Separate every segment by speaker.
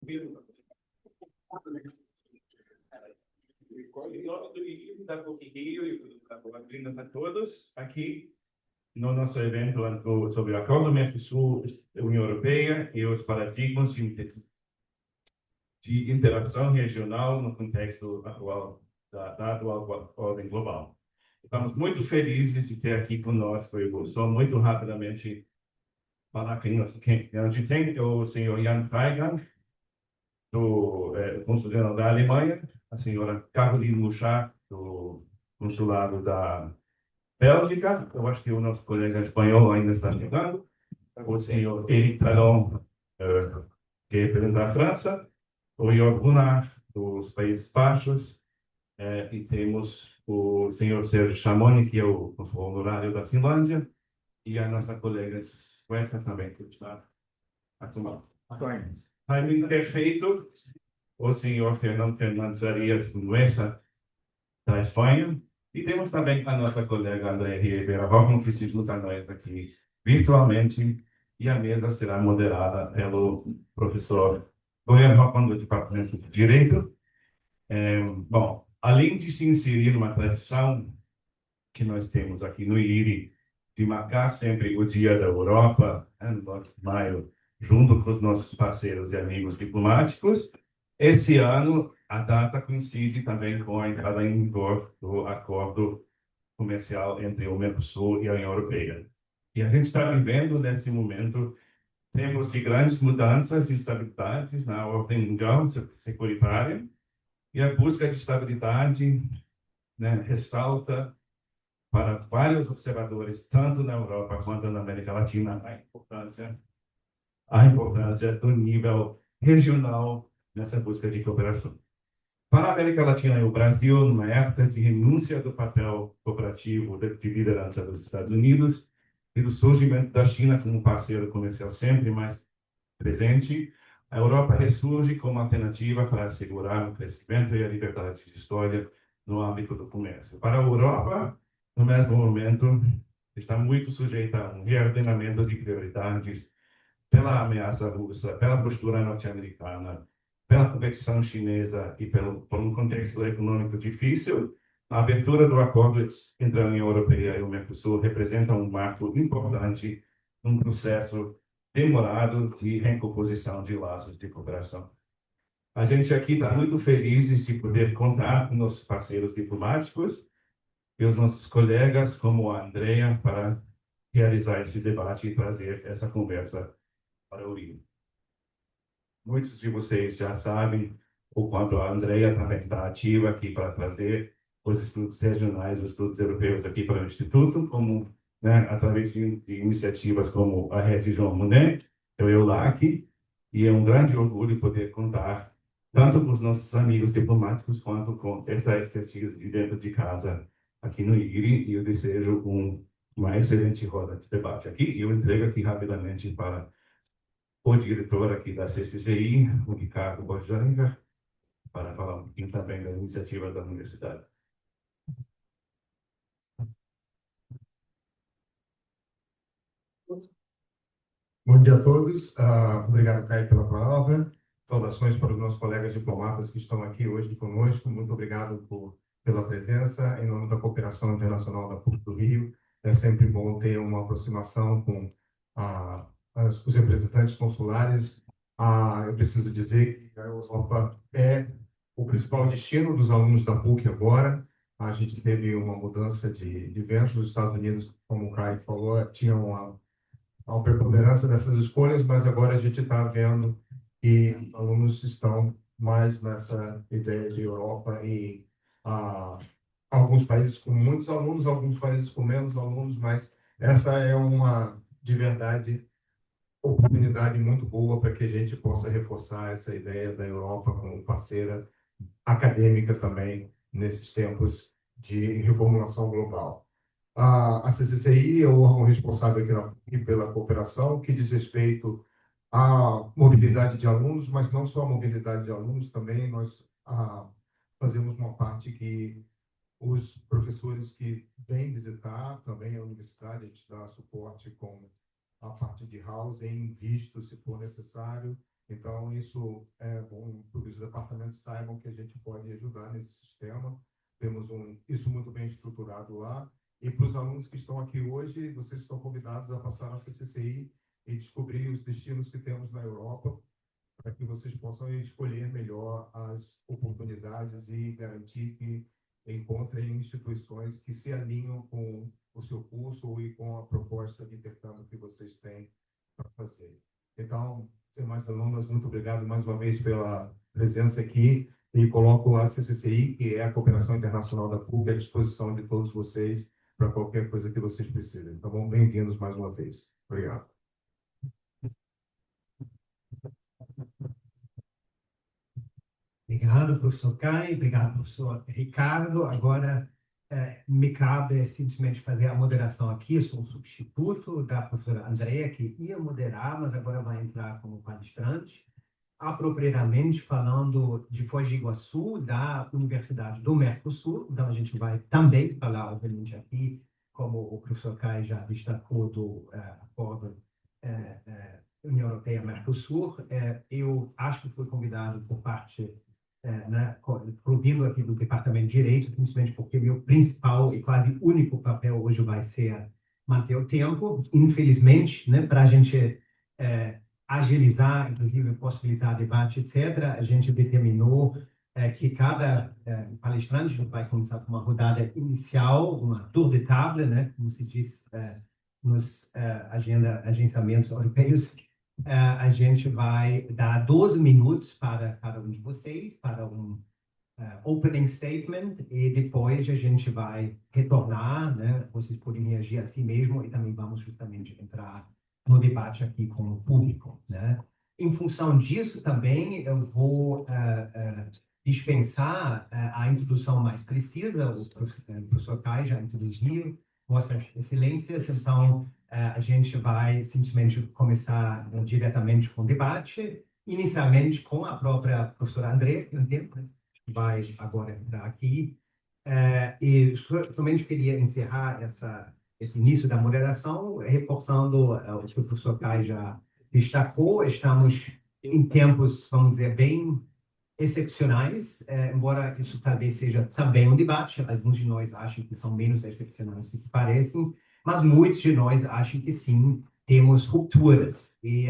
Speaker 1: Em nome do IRI, da PUC-Rio e da boas-vindas a todos aqui no nosso evento sobre o Acordo Mercosul-União Europeia e os paradigmas de interação regional no contexto atual da atual ordem global. Estamos muito felizes de ter aqui conosco. Eu vou só muito rapidamente falar quem a gente tem o senhor Jan Freigang, do Consulado da Alemanha, a senhora Caroline Mouchard, do Consulado da Bélgica. Eu acho que o nosso colega espanhol ainda está chegando. O senhor Eric Talon, que representa a França. O Jörg Gunnar, dos Países Baixos. E temos o senhor Sérgio Chamoni, que é o honorário da Finlândia. E a nossa colega sueca também, que está atuando. Timing perfeito. O senhor Fernando Fernandes Arias Nuessa, da Espanha. E temos também a nossa colega André Ribeira Rockman, que se junta a nós aqui virtualmente. E a mesa será moderada pelo professor Florian Rockman, do Departamento de Direito. Bom, além de se inserir numa tradição que nós temos aqui no IRI, de marcar sempre o Dia da Europa, no 9 de maio, junto com os nossos parceiros e amigos diplomáticos, esse ano a data coincide também com a entrada em vigor do acordo comercial entre o Mercosul e a União Europeia. E a gente está vivendo nesse momento tempos de grandes mudanças e instabilidades na ordem mundial securitária, e a busca de estabilidade, ressalta para vários observadores, tanto na Europa quanto na América Latina, a importância do nível regional nessa busca de cooperação. Para a América Latina e o Brasil, numa época de renúncia do papel cooperativo de liderança dos Estados Unidos e do surgimento da China como parceiro comercial sempre mais presente, a Europa ressurge como alternativa para assegurar o crescimento e a liberdade de história no âmbito do comércio. Para a Europa, no mesmo momento, está muito sujeita a um reordenamento de prioridades pela ameaça russa, pela postura norte-americana, pela competição chinesa e por um contexto econômico difícil. A abertura do acordo entre a União Europeia e o Mercosul representa um marco importante num processo demorado de recomposição de laços de cooperação. A gente aqui está muito feliz de poder contar com nossos parceiros diplomáticos e os nossos colegas, como a Andrea, para realizar esse debate e trazer essa conversa para o Rio. Muitos de vocês já sabem o quanto a Andrea também está ativa aqui para trazer os estudos regionais, os estudos europeus aqui para o Instituto, como através de iniciativas como a Rede João Monnet, o EULAC, e é um grande orgulho poder contar tanto com os nossos amigos diplomáticos quanto com essa expertise de dentro de casa aqui no IRI, e eu desejo uma excelente roda de debate aqui, e eu entrego aqui rapidamente para o diretor aqui da CCCI, o Ricardo Bojanga, para falar um pouquinho também da iniciativa da universidade.
Speaker 2: Bom dia a todos. Obrigado, Caio, pela palavra. Saudações para os nossos colegas diplomatas que estão aqui hoje conosco. Muito obrigado pela presença. Em nome da Cooperação Internacional da PUC do Rio, é sempre bom ter uma aproximação com os representantes consulares. Eu preciso dizer que a Europa é o principal destino dos alunos da PUC agora. A gente teve uma mudança de ventos. Os Estados Unidos, como o Caio falou, tinham a preponderância dessas escolhas, mas agora a gente está vendo que alunos estão mais nessa ideia de Europa e alguns países com muitos alunos, alguns países com menos alunos, mas essa é uma, de verdade, oportunidade muito boa para que a gente possa reforçar essa ideia da Europa como parceira acadêmica também nesses tempos de reformulação global. A CCCI é o órgão responsável aqui pela cooperação, que diz respeito à mobilidade de alunos, mas não só a mobilidade de alunos, também nós fazemos uma parte que os professores que vêm visitar também a universidade, a gente dá suporte com a parte de housing, visto, se for necessário, Então, isso é bom que os departamentos saibam que a gente pode ajudar nesse sistema. Temos isso muito bem estruturado lá. E para os alunos que estão aqui hoje, vocês estão convidados a passar na CCCI e descobrir os destinos que temos na Europa, para que vocês possam escolher melhor as oportunidades e garantir que encontrem instituições que se alinham com o seu curso e com a proposta de intercâmbio que vocês têm para fazer. Então, sem mais delongas, muito obrigado mais uma vez pela presença aqui e coloco a CCCI, que é a Cooperação Internacional da PUC, à disposição de todos vocês para qualquer coisa que vocês precisem. Tá bom? Bem-vindos mais uma vez. Obrigado.
Speaker 3: Obrigado, professor Caio. Obrigado, professor Ricardo. Agora, me cabe simplesmente fazer a moderação aqui. Eu sou um substituto da professora Andrea, que ia moderar, mas agora vai entrar como palestrante, apropriadamente falando de Foz do Iguaçu, da Universidade do Mercosul. Então, a gente vai também falar, obviamente, aqui, como o professor Caio já destacou, do acordo União Europeia-Mercosul. Eu acho que fui convidado por parte né, provindo aqui do Departamento de Direito, simplesmente porque meu principal e quase único papel hoje vai ser manter o tempo. Infelizmente, né, para a gente agilizar, inclusive possibilitar debate, etc., a gente determinou que cada palestrante vai começar com uma rodada inicial, uma tour de table, né, como se diz nos agenciamentos europeus. A gente vai dar 12 minutos para cada um de vocês, para um opening statement, e depois a gente vai retornar, né? Vocês podem reagir a si mesmo e também vamos justamente entrar no debate aqui com o público, né? Em função disso também, eu vou dispensar a introdução mais precisa. O professor Kai já introduziu, Vossas Excelências, então a gente vai simplesmente começar diretamente com o debate, inicialmente com a própria professora André, que vai agora entrar aqui. E somente queria encerrar esse início da moderação, reforçando o que o professor Kai já destacou. Estamos em tempos, vamos dizer, bem excepcionais, embora isso talvez seja também um debate. Alguns de nós acham que são menos excepcionais do que parecem, mas muitos de nós acham que sim, temos rupturas. E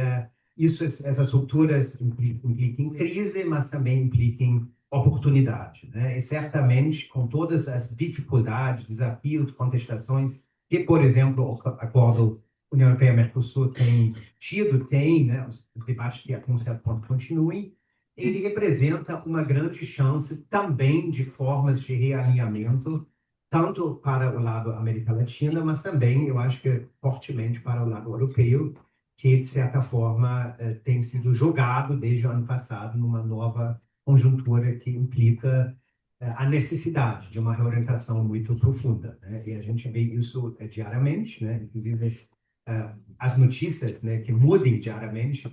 Speaker 3: essas rupturas implicam em crise, mas também implicam em oportunidade, né? E certamente, com todas as dificuldades, desafios, contestações que, por exemplo, o acordo União Europeia-Mercosul tem, né? Os debates que, a um certo ponto, continuem. Ele representa uma grande chance também de formas de realinhamento, tanto para o lado América Latina, mas também, eu acho que fortemente para o lado europeu, que, de certa forma, tem sido jogado desde o ano passado numa nova conjuntura que implica a necessidade de uma reorientação muito profunda, né? E a gente vê isso diariamente, né? Inclusive as notícias, né, que mudem diariamente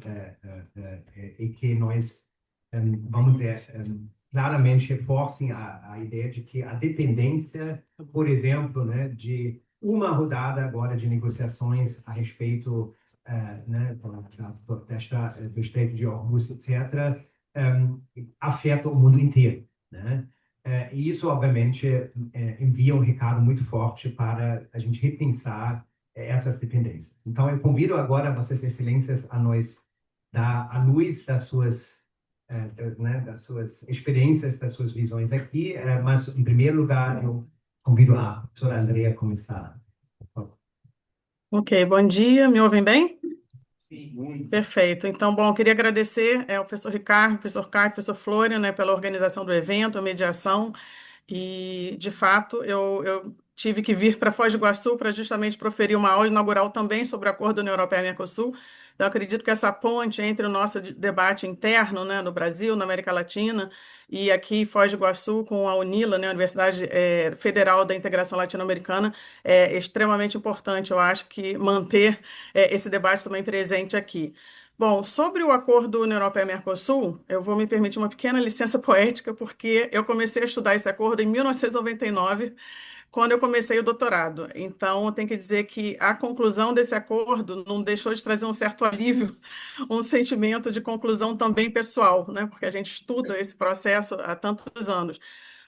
Speaker 3: e que nós, vamos dizer, claramente reforcem a ideia de que a dependência, por exemplo, né, de uma rodada agora de negociações a respeito né, do Estreito de Hormuz, etc., afeta o mundo inteiro, né? E isso, obviamente, envia um recado muito forte para a gente repensar essas dependências. Então, eu convido agora Vossas Excelências a nós dar a luz né, das suas experiências, das suas visões aqui, mas, em primeiro lugar, eu convido a professora Andrea a começar.
Speaker 4: Ok, bom dia, me ouvem bem? Perfeito. Então, bom, eu queria agradecer ao professor Ricardo, professor Caio, professor Florian, né, pela organização do evento, a mediação. E, de fato, eu tive que vir para Foz do Iguaçu para justamente proferir uma aula inaugural também sobre o Acordo União Europeia-Mercosul. Então, acredito que essa ponte entre o nosso debate interno, né, no Brasil, na América Latina, e aqui em Foz do Iguaçu, com a UNILA, né, a Universidade Federal da Integração Latino-Americana, é extremamente importante, eu acho, que manter esse debate também presente aqui. Bom, sobre o acordo União Europeia-Mercosul, eu vou me permitir uma pequena licença poética, porque eu comecei a estudar esse acordo em 1999, quando eu comecei o doutorado. Então, eu tenho que dizer que a conclusão desse acordo não deixou de trazer um certo alívio, um sentimento de conclusão também pessoal, né? Porque a gente estuda esse processo há tantos anos.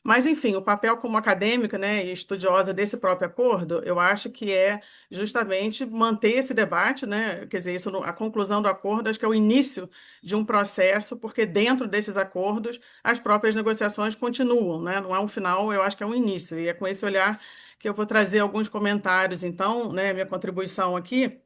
Speaker 4: Mas, enfim, o papel como acadêmica, né, e estudiosa desse próprio acordo, eu acho que é justamente manter esse debate, né, quer dizer, a conclusão do acordo, acho que é o início de um processo, porque dentro desses acordos as próprias negociações continuam, né, não é um final, eu acho que é um início, e é com esse olhar que eu vou trazer alguns comentários, então, né, minha contribuição aqui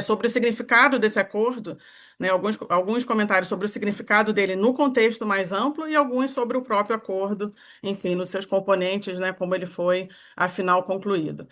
Speaker 4: sobre o significado desse acordo, né, alguns comentários sobre o significado dele no contexto mais amplo e alguns sobre o próprio acordo, enfim, nos seus componentes, né, como ele foi, afinal, concluído.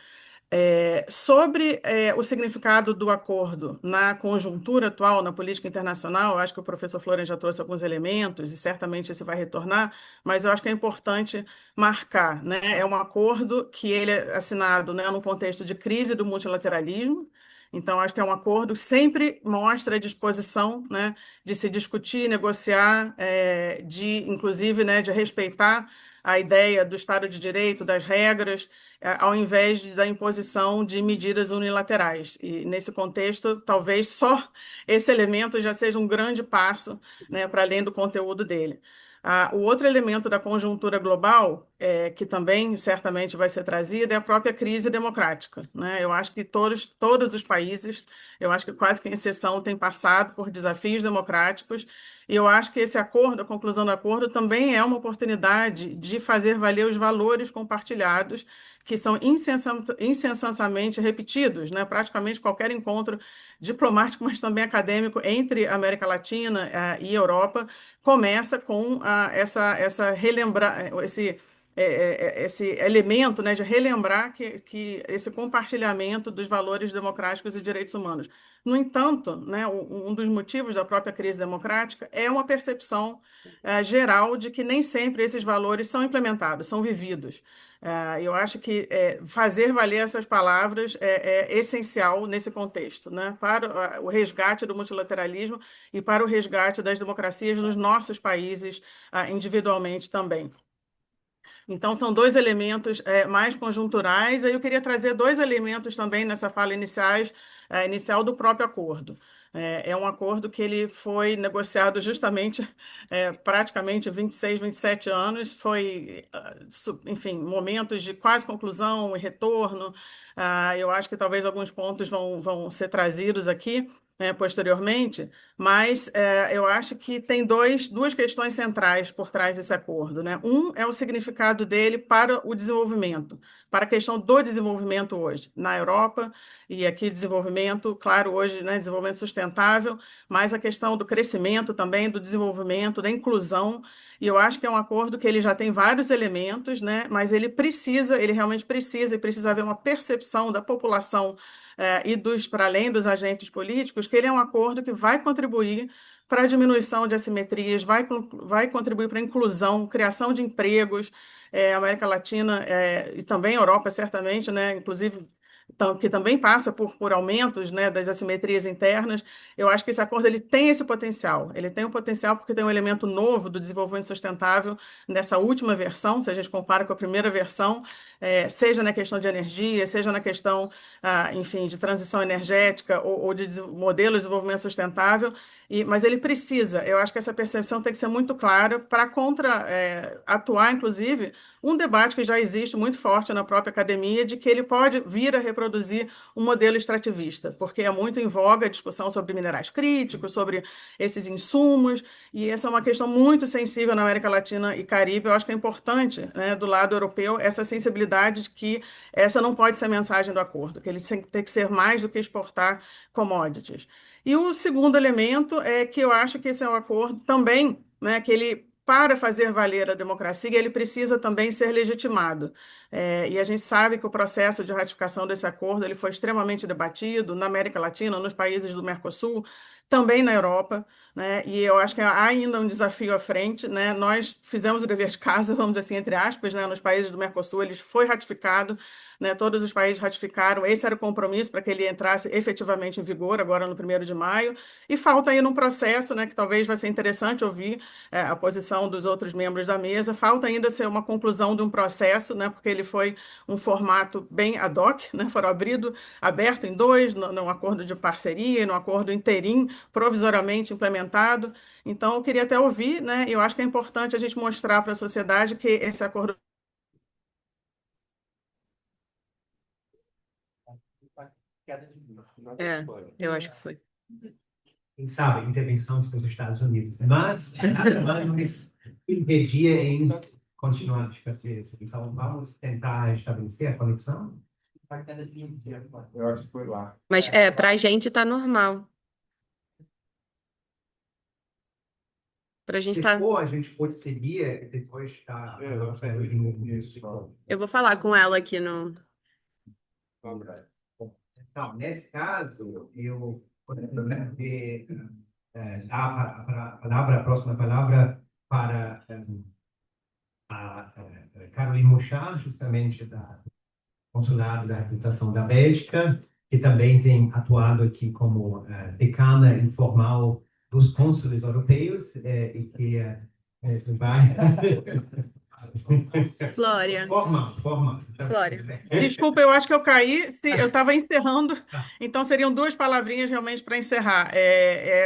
Speaker 4: Sobre o significado do acordo na conjuntura atual, na política internacional, eu acho que o professor Florian já trouxe alguns elementos e certamente esse vai retornar, mas eu acho que é importante marcar, né? É um acordo que ele é assinado, né, no contexto de crise do multilateralismo. Então, acho que é um acordo que sempre mostra a disposição, né, de se discutir, negociar, inclusive, né, de respeitar a ideia do Estado de Direito, das regras, ao invés da imposição de medidas unilaterais. E, nesse contexto, talvez só esse elemento já seja um grande passo, né, para além do conteúdo dele. O outro elemento da conjuntura global, que também certamente vai ser trazido, é a própria crise democrática, né? Eu acho que todos os países, eu acho que quase que em exceção, têm passado por desafios democráticos, e eu acho que esse acordo, a conclusão do acordo, também é uma oportunidade de fazer valer os valores compartilhados, que são incessantemente repetidos, né? Praticamente qualquer encontro diplomático, mas também acadêmico entre América Latina e Europa começa com esse elemento, né, de relembrar que esse compartilhamento dos valores democráticos e direitos humanos. No entanto, né, um dos motivos da própria crise democrática é uma percepção geral de que nem sempre esses valores são implementados, são vividos. Eu acho que fazer valer essas palavras é essencial nesse contexto, né, para o resgate do multilateralismo e para o resgate das democracias nos nossos países, individualmente também. Então, são dois elementos mais conjunturais. Aí eu queria trazer dois elementos também nessa fala inicial do próprio acordo. É um acordo que ele foi negociado justamente praticamente 26, 27 anos, foi, enfim, momentos de quase conclusão e retorno. Eu acho que talvez alguns pontos vão ser trazidos aqui, posteriormente, mas eu acho que tem duas questões centrais por trás desse acordo, né? Um é o significado dele para o desenvolvimento, para a questão do desenvolvimento hoje, na Europa, e aqui desenvolvimento, claro, hoje, né, desenvolvimento sustentável, mas a questão do crescimento também, do desenvolvimento, da inclusão, e eu acho que é um acordo que ele já tem vários elementos, né, mas ele realmente precisa, e precisa haver uma percepção da população para além dos agentes políticos, que ele é um acordo que vai contribuir para a diminuição de assimetrias, vai contribuir para a inclusão, criação de empregos, América Latina e também Europa, certamente, né, inclusive que também passa por aumentos, né, das assimetrias internas. Eu acho que esse acordo ele tem esse potencial. Ele tem um potencial porque tem um elemento novo do desenvolvimento sustentável nessa última versão, se a gente compara com a primeira versão, seja na questão de energia, seja na questão, enfim, de transição energética ou de modelo de desenvolvimento sustentável. Mas ele precisa, eu acho que essa percepção tem que ser muito clara para atuar, inclusive, um debate que já existe muito forte na própria academia de que ele pode vir a reproduzir um modelo extrativista, porque é muito em voga a discussão sobre minerais críticos, sobre esses insumos, e essa é uma questão muito sensível na América Latina e Caribe. Eu acho que é importante, né, do lado europeu, essa sensibilidade de que essa não pode ser a mensagem do acordo, que ele tem que ser mais do que exportar commodities. E o segundo elemento é que eu acho que esse é um acordo também, né, que ele, para fazer valer a democracia, ele precisa também ser legitimado. E a gente sabe que o processo de ratificação desse acordo ele foi extremamente debatido na América Latina, nos países do Mercosul, também na Europa, né? E eu acho que há ainda um desafio à frente, né? Nós fizemos o dever de casa, vamos dizer assim, entre aspas, né? Nos países do Mercosul, ele foi ratificado, né? Todos os países ratificaram. Esse era o compromisso para que ele entrasse efetivamente em vigor agora no 1º de maio. E falta aí num processo, né? Que talvez vai ser interessante ouvir a posição dos outros membros da mesa. Falta ainda ser uma conclusão de um processo, né? Porque ele foi um formato bem ad hoc, né? Foram aberto em dois, no acordo de parceria, no acordo interim, provisoriamente implementado. Então, eu queria até ouvir, né? Eu acho que é importante a gente mostrar para a sociedade que esse acordo
Speaker 5: É, eu acho que foi.
Speaker 3: Quem sabe, intervenções dos Estados Unidos. Mas nada vai nos impedir em continuar a discutir. Então, vamos tentar estabelecer a conexão.
Speaker 2: Eu acho que foi lá.
Speaker 5: Mas para a gente tá normal. Para a gente
Speaker 3: Se
Speaker 5: tá.
Speaker 3: for, a gente pode seguir e depois está.
Speaker 2: Isso.
Speaker 5: Eu vou falar com ela aqui no.
Speaker 3: Então, nesse caso, eu poderia dar a próxima palavra para a Caroline Mouchard, justamente da Consulado da Reputação da Bélgica, que também tem atuado aqui como decana informal dos cônsules europeus e que vai...
Speaker 5: Flória.
Speaker 3: Formal.
Speaker 5: Flória.
Speaker 4: Desculpa, eu acho que eu caí. Eu estava encerrando, então seriam duas palavrinhas realmente para encerrar.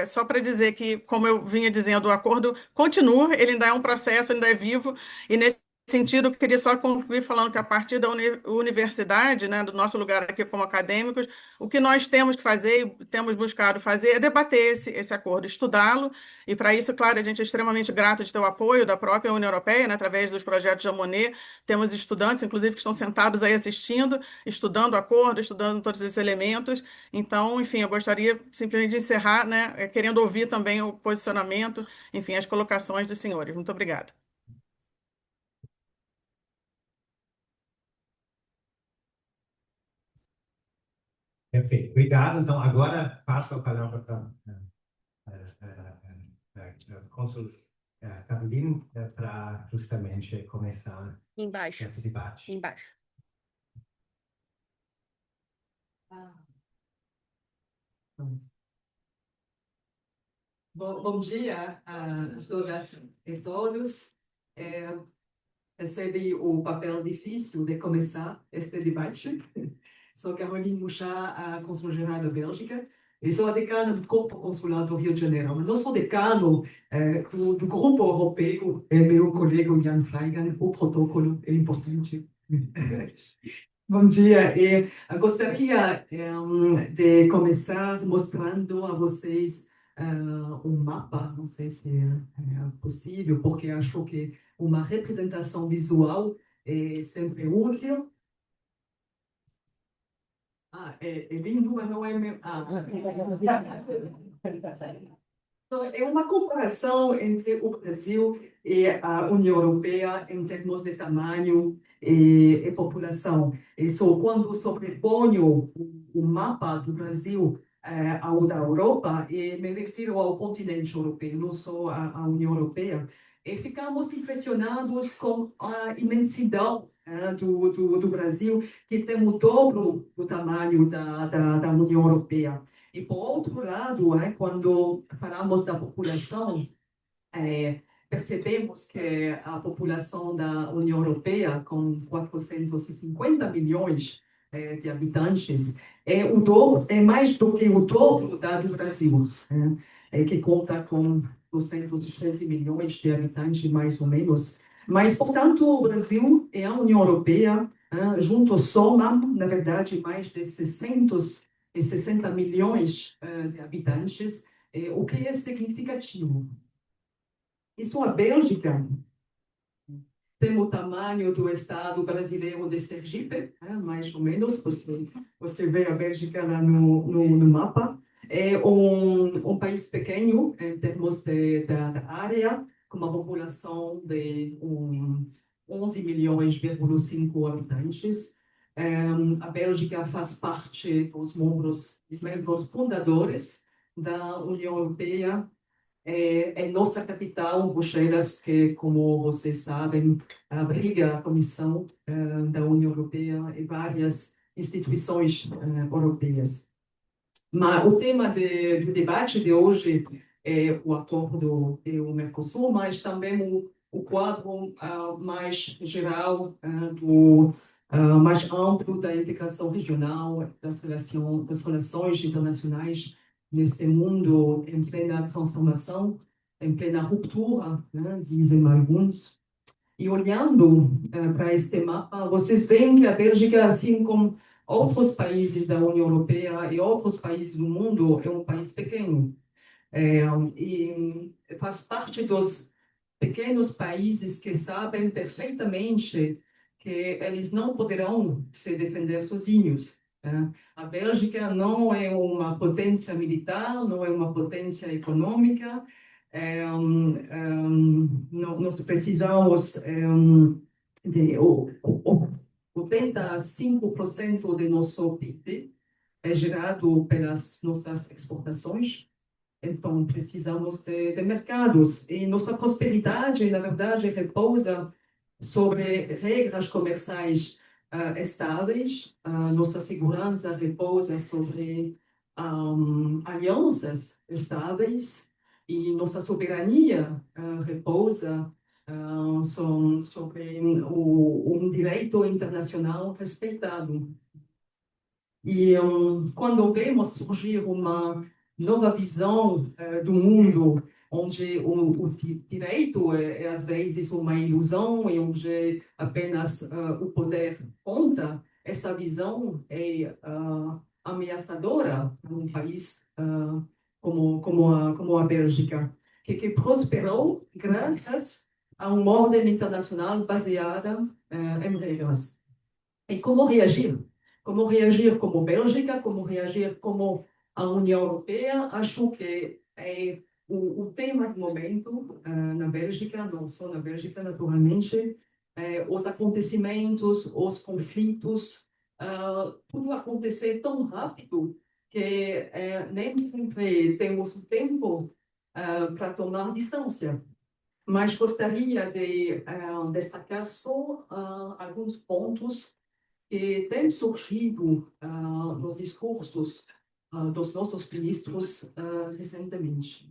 Speaker 4: Só para dizer que, como eu vinha dizendo, o acordo continua, ele ainda é um processo, ainda é vivo, e nesse sentido, eu queria só concluir falando que a partir da universidade, né, do nosso lugar aqui como acadêmicos, o que nós temos que fazer e temos buscado fazer é debater esse acordo, estudá-lo, e para isso, claro, a gente é extremamente grato de ter o apoio da própria União Europeia, né, através dos projetos de Monnet. Temos estudantes, inclusive, que estão sentados aí assistindo, estudando o acordo, estudando todos esses elementos. Então, enfim, eu gostaria simplesmente de encerrar, né, querendo ouvir também o posicionamento, enfim, as colocações dos senhores. Muito obrigada.
Speaker 3: Perfeito. Obrigado. Então, agora passo a palavra para a cônsul Caroline para justamente começar
Speaker 5: Embaixo.
Speaker 3: esse debate.
Speaker 5: Embaixo.
Speaker 6: Bom dia a todas e todos. Recebi o papel difícil de começar este debate. Sou Caroline Mouchard, a cônsul-geral da Bélgica, e sou a decana do Corpo Consular do Rio de Janeiro. Mas não sou decano do Grupo Europeu, é meu colega Jan Freigang, o protocolo é importante. Bom dia, e gostaria de começar mostrando a vocês um mapa, não sei se é possível, porque acho que uma representação visual é sempre útil. É lindo, mas não é meu. Então, é uma comparação entre o Brasil e a União Europeia em termos de tamanho e população. Isso, quando sobreponho o mapa do Brasil ao da Europa, e me refiro ao continente europeu, não só à União Europeia, e ficamos impressionados com a imensidão do Brasil, que tem o dobro do tamanho da União Europeia. E, por outro lado, quando falamos da população, percebemos que a população da União Europeia, com 450 milhões de habitantes, é mais do que o dobro do Brasil, que conta com 213 milhões de habitantes, mais ou menos. Mas, portanto, o Brasil e a União Europeia, juntos, somam, na verdade, mais de 660 milhões de habitantes, o que é significativo. Isso a Bélgica tem o tamanho do estado brasileiro de Sergipe, mais ou menos, você vê a Bélgica lá no mapa. É um país pequeno em termos da área, com uma população de 11 milhões,5 habitantes. A Bélgica faz parte dos membros fundadores da União Europeia é nossa capital, Bruxelas, que, como vocês sabem, abriga a Comissão da União Europeia e várias instituições europeias. Mas o tema do debate de hoje é o acordo EU-Mercosul, mas também o quadro mais geral, mais amplo da integração regional, das relações internacionais neste mundo em plena transformação, em plena ruptura, né, dizem alguns. E olhando para este mapa, vocês veem que a Bélgica, assim como outros países da União Europeia e outros países do mundo, é um país pequeno. E faz parte dos pequenos países que sabem perfeitamente que eles não poderão se defender sozinhos. A Bélgica não é uma potência militar, não é uma potência econômica. Nós precisamos de 85% de nosso PIB é gerado pelas nossas exportações. Então, precisamos de mercados. E nossa prosperidade, na verdade, repousa sobre regras comerciais estáveis. Nossa segurança repousa sobre alianças estáveis. E nossa soberania repousa sobre um direito internacional respeitado. E quando vemos surgir uma nova visão do mundo, onde o direito é às vezes uma ilusão e onde apenas o poder conta, essa visão é ameaçadora para um país como a Bélgica, que prosperou graças a uma ordem internacional baseada em regras. E como reagir? Como reagir como Bélgica, como reagir como a União Europeia? Acho que é o tema do momento na Bélgica, não só na Bélgica, naturalmente, os acontecimentos, os conflitos, tudo acontecer tão rápido que nem sempre temos o tempo para tomar distância. Mas gostaria de destacar só alguns pontos que têm surgido nos discursos dos nossos ministros recentemente.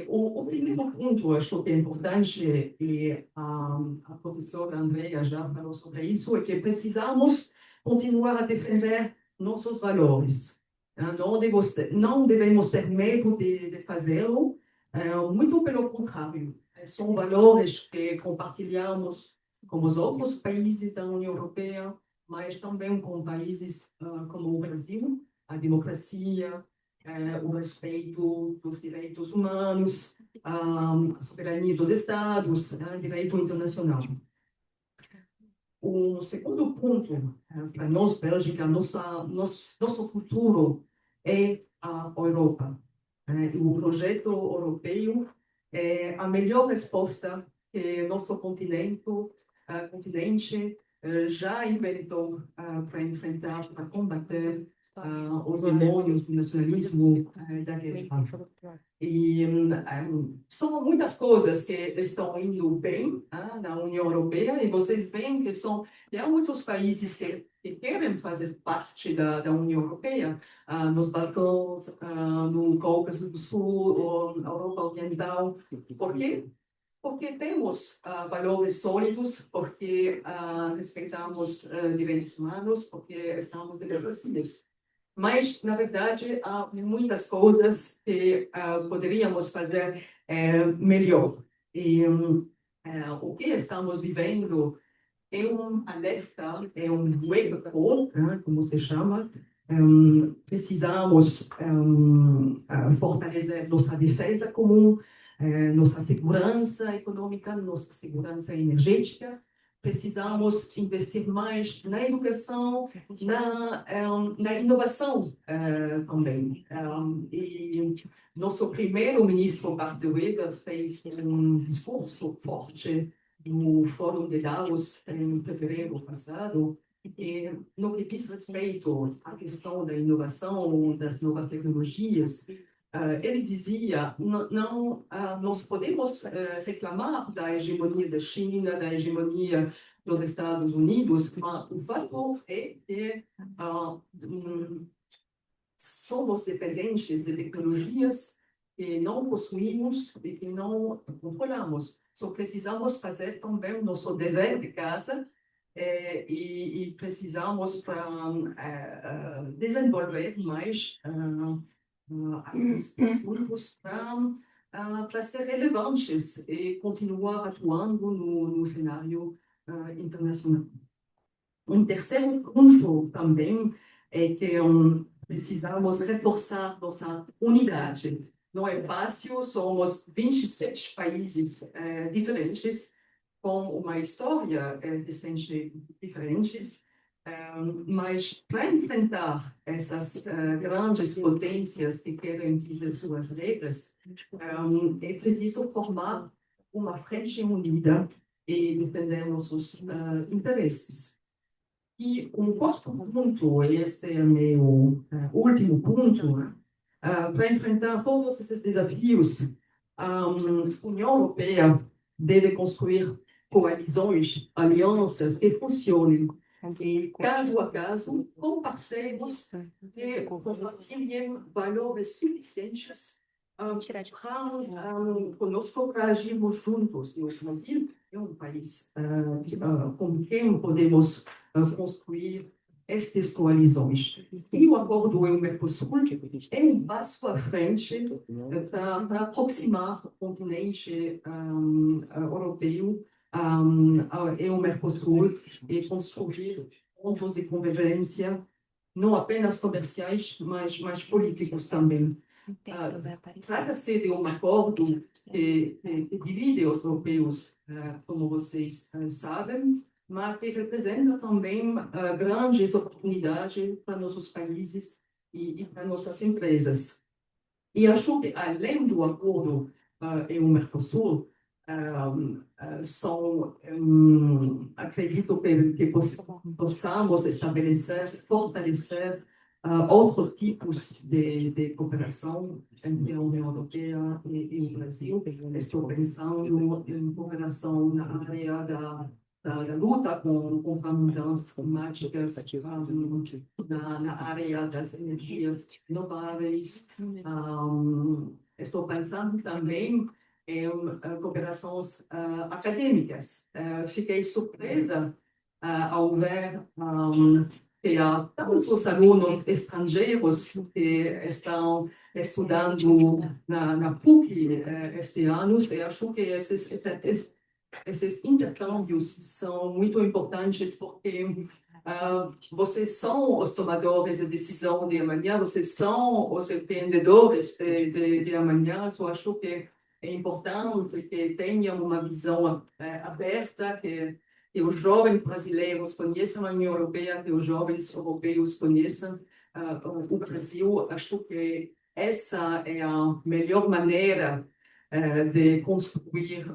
Speaker 6: O primeiro ponto, acho que é importante, e a professora Andrea já falou sobre isso, é que precisamos continuar a defender nossos valores. Não devemos ter medo de fazê-lo, muito pelo contrário. São valores que compartilhamos com os outros países da União Europeia, mas também com países como o Brasil, a democracia, o respeito dos direitos humanos, a soberania dos Estados, o direito internacional. O segundo ponto, para nós, Bélgica, nosso futuro é a Europa. O projeto europeu é a melhor resposta que nosso continente já inventou para enfrentar, para combater os demônios do nacionalismo da guerra. E são muitas coisas que estão indo bem na União Europeia, e vocês veem que há muitos países que querem fazer parte da União Europeia, nos Balcãs, no Cáucaso do Sul, na Europa Oriental. Por quê? Porque temos valores sólidos, porque respeitamos direitos humanos, porque estamos democracias. Mas, na verdade, há muitas coisas que poderíamos fazer melhor. E o que estamos vivendo é um alerta, é um wake-up call, como se chama. Precisamos fortalecer nossa defesa comum, nossa segurança econômica, nossa segurança energética. Precisamos investir mais na educação, na inovação também. E nosso primeiro-ministro Bart De Wever fez um discurso forte no Fórum de Davos em fevereiro passado, E no que diz respeito à questão da inovação, das novas tecnologias, ele dizia, não, nós podemos reclamar da hegemonia da China, da hegemonia dos Estados Unidos, mas o fato é que somos dependentes de tecnologias que não possuímos e que não controlamos. Só precisamos fazer também o nosso dever de casa e precisamos para desenvolver mais alguns assuntos para ser relevantes e continuar atuando no cenário internacional. Um terceiro ponto também é que precisamos reforçar nossa unidade. Não é fácil, somos 27 países diferentes, com uma história recente diferentes, mas para enfrentar essas grandes potências que querem dizer suas regras, é preciso formar uma frente unida e defender nossos interesses. E um quarto ponto, e este é meu último ponto, para enfrentar todos esses desafios, a União Europeia deve construir coalizões, alianças que funcionem, e caso a caso, com parceiros que compartilhem valores suficientes conosco para agirmos juntos. E o Brasil é um país com quem podemos construir estas coalizões. E o acordo EU-Mercosul é um passo à frente para aproximar o continente europeu ao EU-Mercosul e construir pontos de convergência, não apenas comerciais, mas políticos também. Trata-se de um acordo que divide os europeus, como vocês sabem, mas que representa também grandes oportunidades para nossos países e para nossas empresas. E acho que, além do acordo EU-Mercosul, acredito que possamos estabelecer, fortalecer outros tipos de cooperação entre a União Europeia e o Brasil. Estou pensando em cooperação na área da luta contra mudanças climáticas, na área das energias renováveis. Estou pensando também em cooperações acadêmicas. Fiquei surpresa ao ver que há tantos alunos estrangeiros que estão estudando na PUC este ano, e acho que esses intercâmbios são muito importantes porque vocês são os tomadores de decisão de amanhã, vocês são os empreendedores de amanhã. Eu acho que é importante que tenham uma visão aberta, que os jovens brasileiros conheçam a União Europeia, que os jovens europeus conheçam o Brasil. Acho que essa é a melhor maneira de construir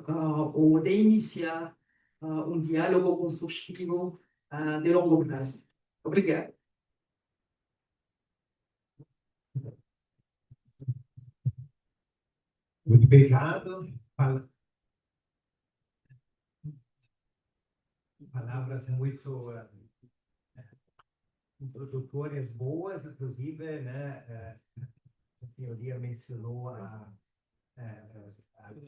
Speaker 6: ou de iniciar um diálogo construtivo de longo prazo. Obrigada.
Speaker 3: Muito obrigado. Palavras muito introdutórias boas, inclusive, né? A senhoria mencionou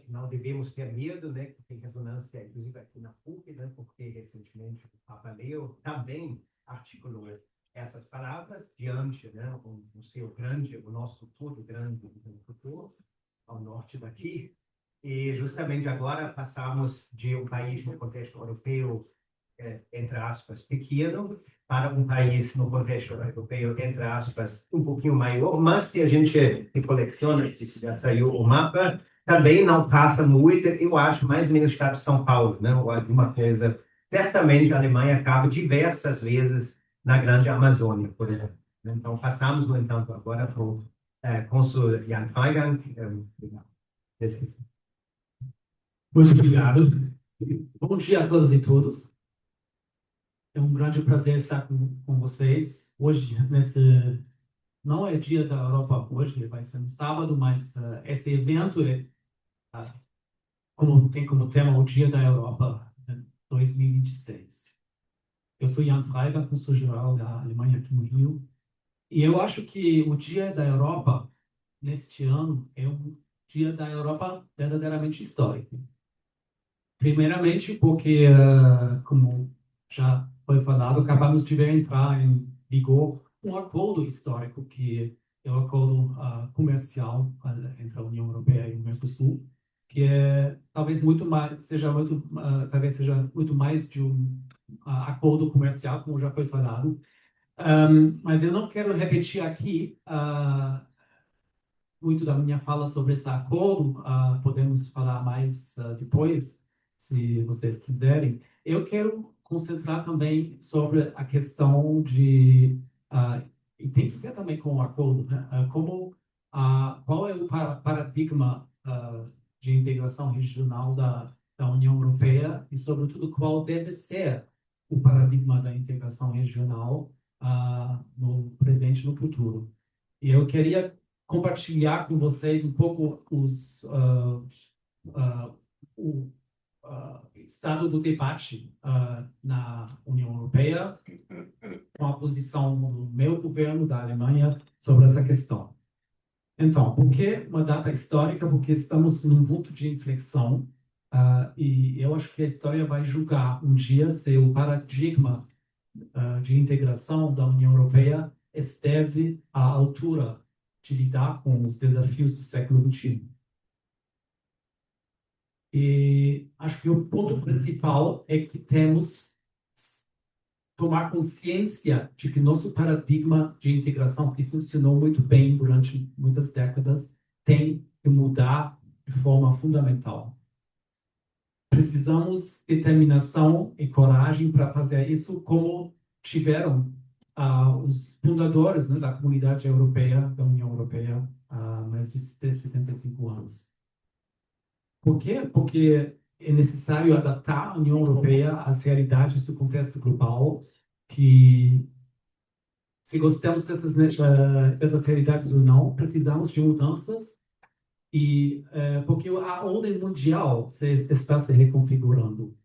Speaker 3: não devemos ter medo, né? Que tem ressonância, inclusive aqui na PUC, né? Porque recentemente o Papa Leo também articulou essas palavras diante, né? O seu grande, o nosso todo grande futuro ao norte daqui. E justamente agora passamos de um país no contexto europeu, entre aspas, pequeno, para um país no contexto europeu, entre aspas, um pouquinho maior, mas se a gente coleciona, já saiu o mapa, também não passa muito, eu acho, mais ou menos o estado de São Paulo, né? Ou alguma coisa. Certamente a Alemanha acaba diversas vezes na Grande Amazônia, por exemplo. Então, passamos, no entanto, agora para o cônsul Jan Feigang.
Speaker 7: Muito obrigado. Bom dia a todas e todos. É um grande prazer estar com vocês hoje, não é Dia da Europa hoje, vai ser no sábado, mas esse evento tem como tema o Dia da Europa 2026. Eu sou Jan Freiberg, consul-geral da Alemanha aqui no Rio, e eu acho que o Dia da Europa, neste ano, é um Dia da Europa verdadeiramente histórico. Primeiramente, porque, como já foi falado, acabamos de ver entrar em vigor um acordo histórico, que é o acordo comercial entre a União Europeia e o Mercosul, que é talvez talvez seja muito mais de um acordo comercial, como já foi falado. Mas eu não quero repetir aqui muito da minha fala sobre esse acordo. Podemos falar mais depois, se vocês quiserem. Eu quero concentrar também sobre a questão e tem que ver também com o acordo, né? Qual é o paradigma de integração regional da União Europeia e, sobretudo, qual deve ser o paradigma da integração regional no presente e no futuro. E eu queria compartilhar com vocês um pouco o estado do debate na União Europeia, com a posição do meu governo da Alemanha sobre essa questão. Então, por que uma data histórica? Porque estamos num ponto de inflexão, e eu acho que a história vai julgar um dia se o paradigma de integração da União Europeia esteve à altura de lidar com os desafios do século XXI. E acho que o ponto principal é que temos tomar consciência de que nosso paradigma de integração, que funcionou muito bem durante muitas décadas, tem que mudar de forma fundamental. Precisamos de determinação e coragem para fazer isso, como tiveram os fundadores, né, da comunidade europeia, da União Europeia, há mais de 75 anos. Por quê? Porque é necessário adaptar a União Europeia às realidades do contexto global, que, se gostamos dessas realidades ou não, precisamos de mudanças, porque a ordem mundial está se reconfigurando.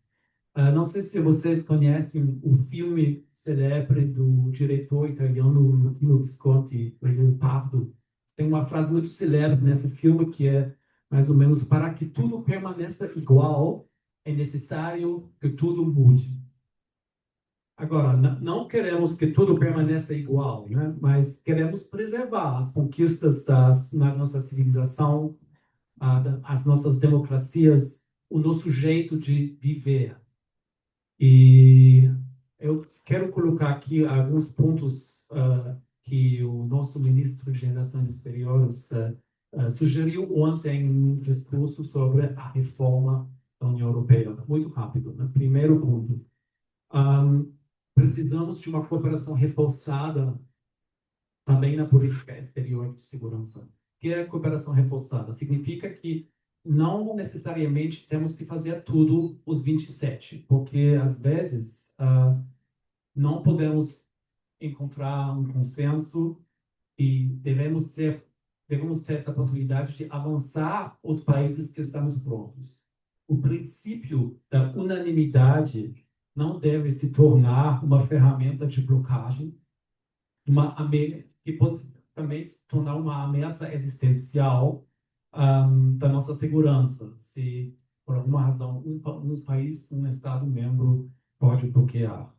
Speaker 7: Não sei se vocês conhecem o filme célebre do diretor italiano Luchino Visconti, O Pardo. Tem uma frase muito célebre nesse filme que é mais ou menos: para que tudo permaneça igual, é necessário que tudo mude. Agora, não queremos que tudo permaneça igual, né? Mas queremos preservar as conquistas na nossa civilização, as nossas democracias, o nosso jeito de viver. E eu quero colocar aqui alguns pontos que o nosso ministro de Relações Exteriores sugeriu ontem em um discurso sobre a reforma da União Europeia. Muito rápido, né? Primeiro ponto. Precisamos de uma cooperação reforçada também na política exterior de segurança. O que é cooperação reforçada? Significa que não necessariamente temos que fazer tudo os 27, porque às vezes não podemos encontrar um consenso e devemos ter essa possibilidade de avançar os países que estamos prontos. O princípio da unanimidade não deve se tornar uma ferramenta de blocagem, que pode também se tornar uma ameaça existencial da nossa segurança, se por alguma razão um Estado-membro pode bloquear.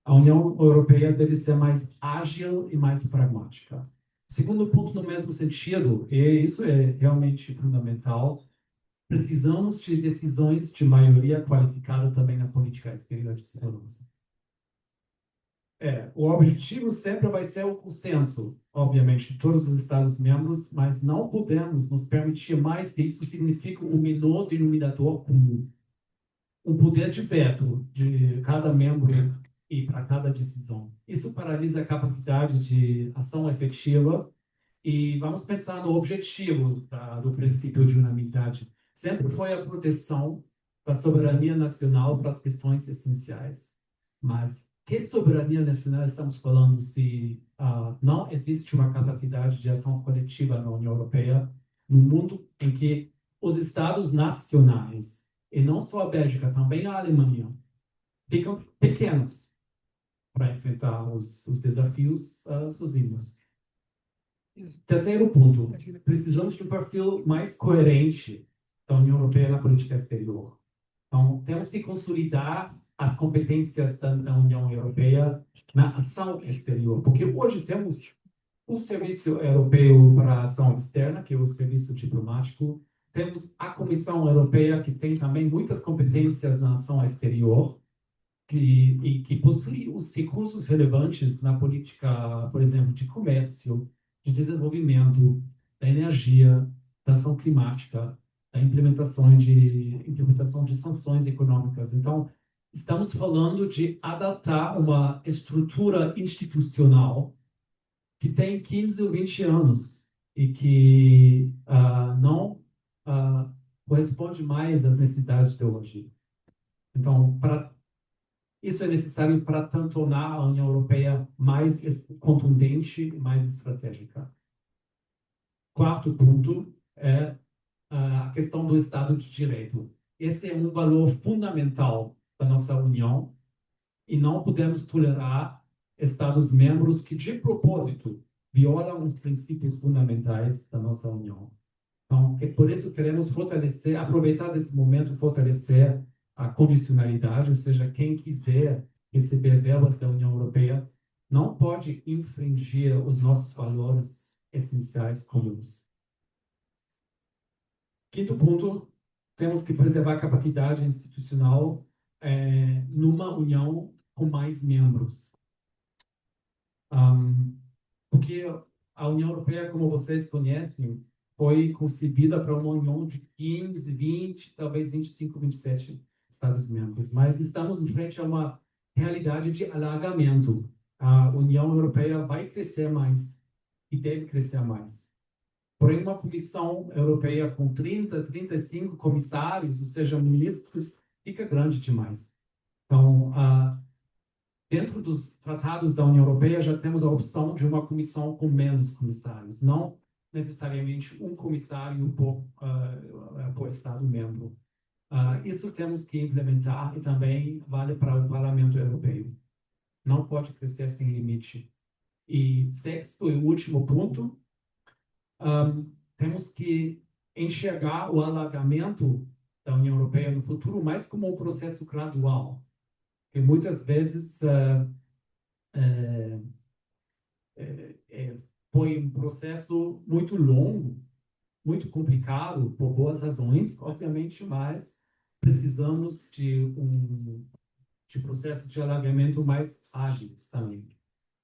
Speaker 7: A União Europeia deve ser mais ágil e mais pragmática. Segundo ponto, no mesmo sentido, e isso é realmente fundamental, precisamos de decisões de maioria qualificada também na política exterior de segurança. O objetivo sempre vai ser o consenso, obviamente, de todos os Estados-membros, mas não podemos nos permitir mais que isso signifique um menor denominador comum. Um poder de veto de cada membro e para cada decisão. Isso paralisa a capacidade de ação efetiva e vamos pensar no objetivo do princípio de unanimidade. Sempre foi a proteção da soberania nacional para as questões essenciais, mas que soberania nacional estamos falando se não existe uma capacidade de ação coletiva na União Europeia, num mundo em que os Estados nacionais, e não só a Bélgica, também a Alemanha, ficam pequenos para enfrentar os desafios sozinhos. Terceiro ponto, precisamos de um perfil mais coerente da União Europeia na política exterior. Então, temos que consolidar as competências da União Europeia na ação exterior, porque hoje temos o Serviço Europeu para a Ação Externa, que é o serviço diplomático, temos a Comissão Europeia, que tem também muitas competências na ação exterior, que possui os recursos relevantes na política, por exemplo, de comércio, de desenvolvimento, da energia, da ação climática, da implementação de sanções econômicas. Então, estamos falando de adaptar uma estrutura institucional que tem 15 ou 20 anos e que não corresponde mais às necessidades de hoje. Então, isso é necessário para tornar a União Europeia mais contundente e mais estratégica. Quarto ponto é a questão do Estado de Direito. Esse é um valor fundamental da nossa União e não podemos tolerar Estados-membros que, de propósito, violam os princípios fundamentais da nossa União. Então, por isso queremos aproveitar desse momento, fortalecer a condicionalidade, ou seja, quem quiser receber verbas da União Europeia não pode infringir os nossos valores essenciais comuns. Quinto ponto, temos que preservar a capacidade institucional numa união com mais membros. Porque a União Europeia, como vocês conhecem, foi concebida para uma união de 15, 20, talvez 25, 27 Estados-membros. Mas estamos em frente a uma realidade de alargamento. A União Europeia vai crescer mais e deve crescer mais. Porém, uma Comissão Europeia com 30, 35 comissários, ou seja, ministros, fica grande demais. Então, dentro dos tratados da União Europeia, já temos a opção de uma comissão com menos comissários, não necessariamente um comissário por Estado-membro. Isso temos que implementar e também vale para o Parlamento Europeu. Não pode crescer sem limite. E sexto e último ponto, temos que enxergar o alargamento da União Europeia no futuro mais como um processo gradual, que muitas vezes foi um processo muito longo, muito complicado, por boas razões, obviamente, mas precisamos de processo de alargamento mais ágeis também,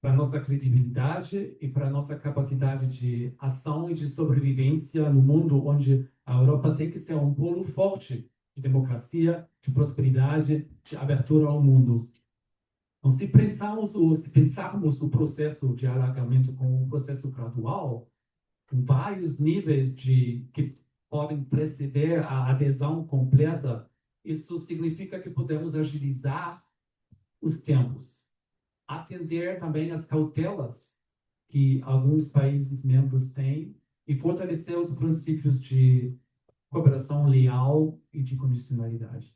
Speaker 7: para nossa credibilidade e para nossa capacidade de ação e de sobrevivência no mundo onde a Europa tem que ser um polo forte de democracia, de prosperidade, de abertura ao mundo. Então, se pensarmos o processo de alargamento como um processo gradual, com vários níveis que podem preceder a adesão completa, isso significa que podemos agilizar os tempos, atender também às cautelas que alguns países membros têm e fortalecer os princípios de cooperação leal e de condicionalidade.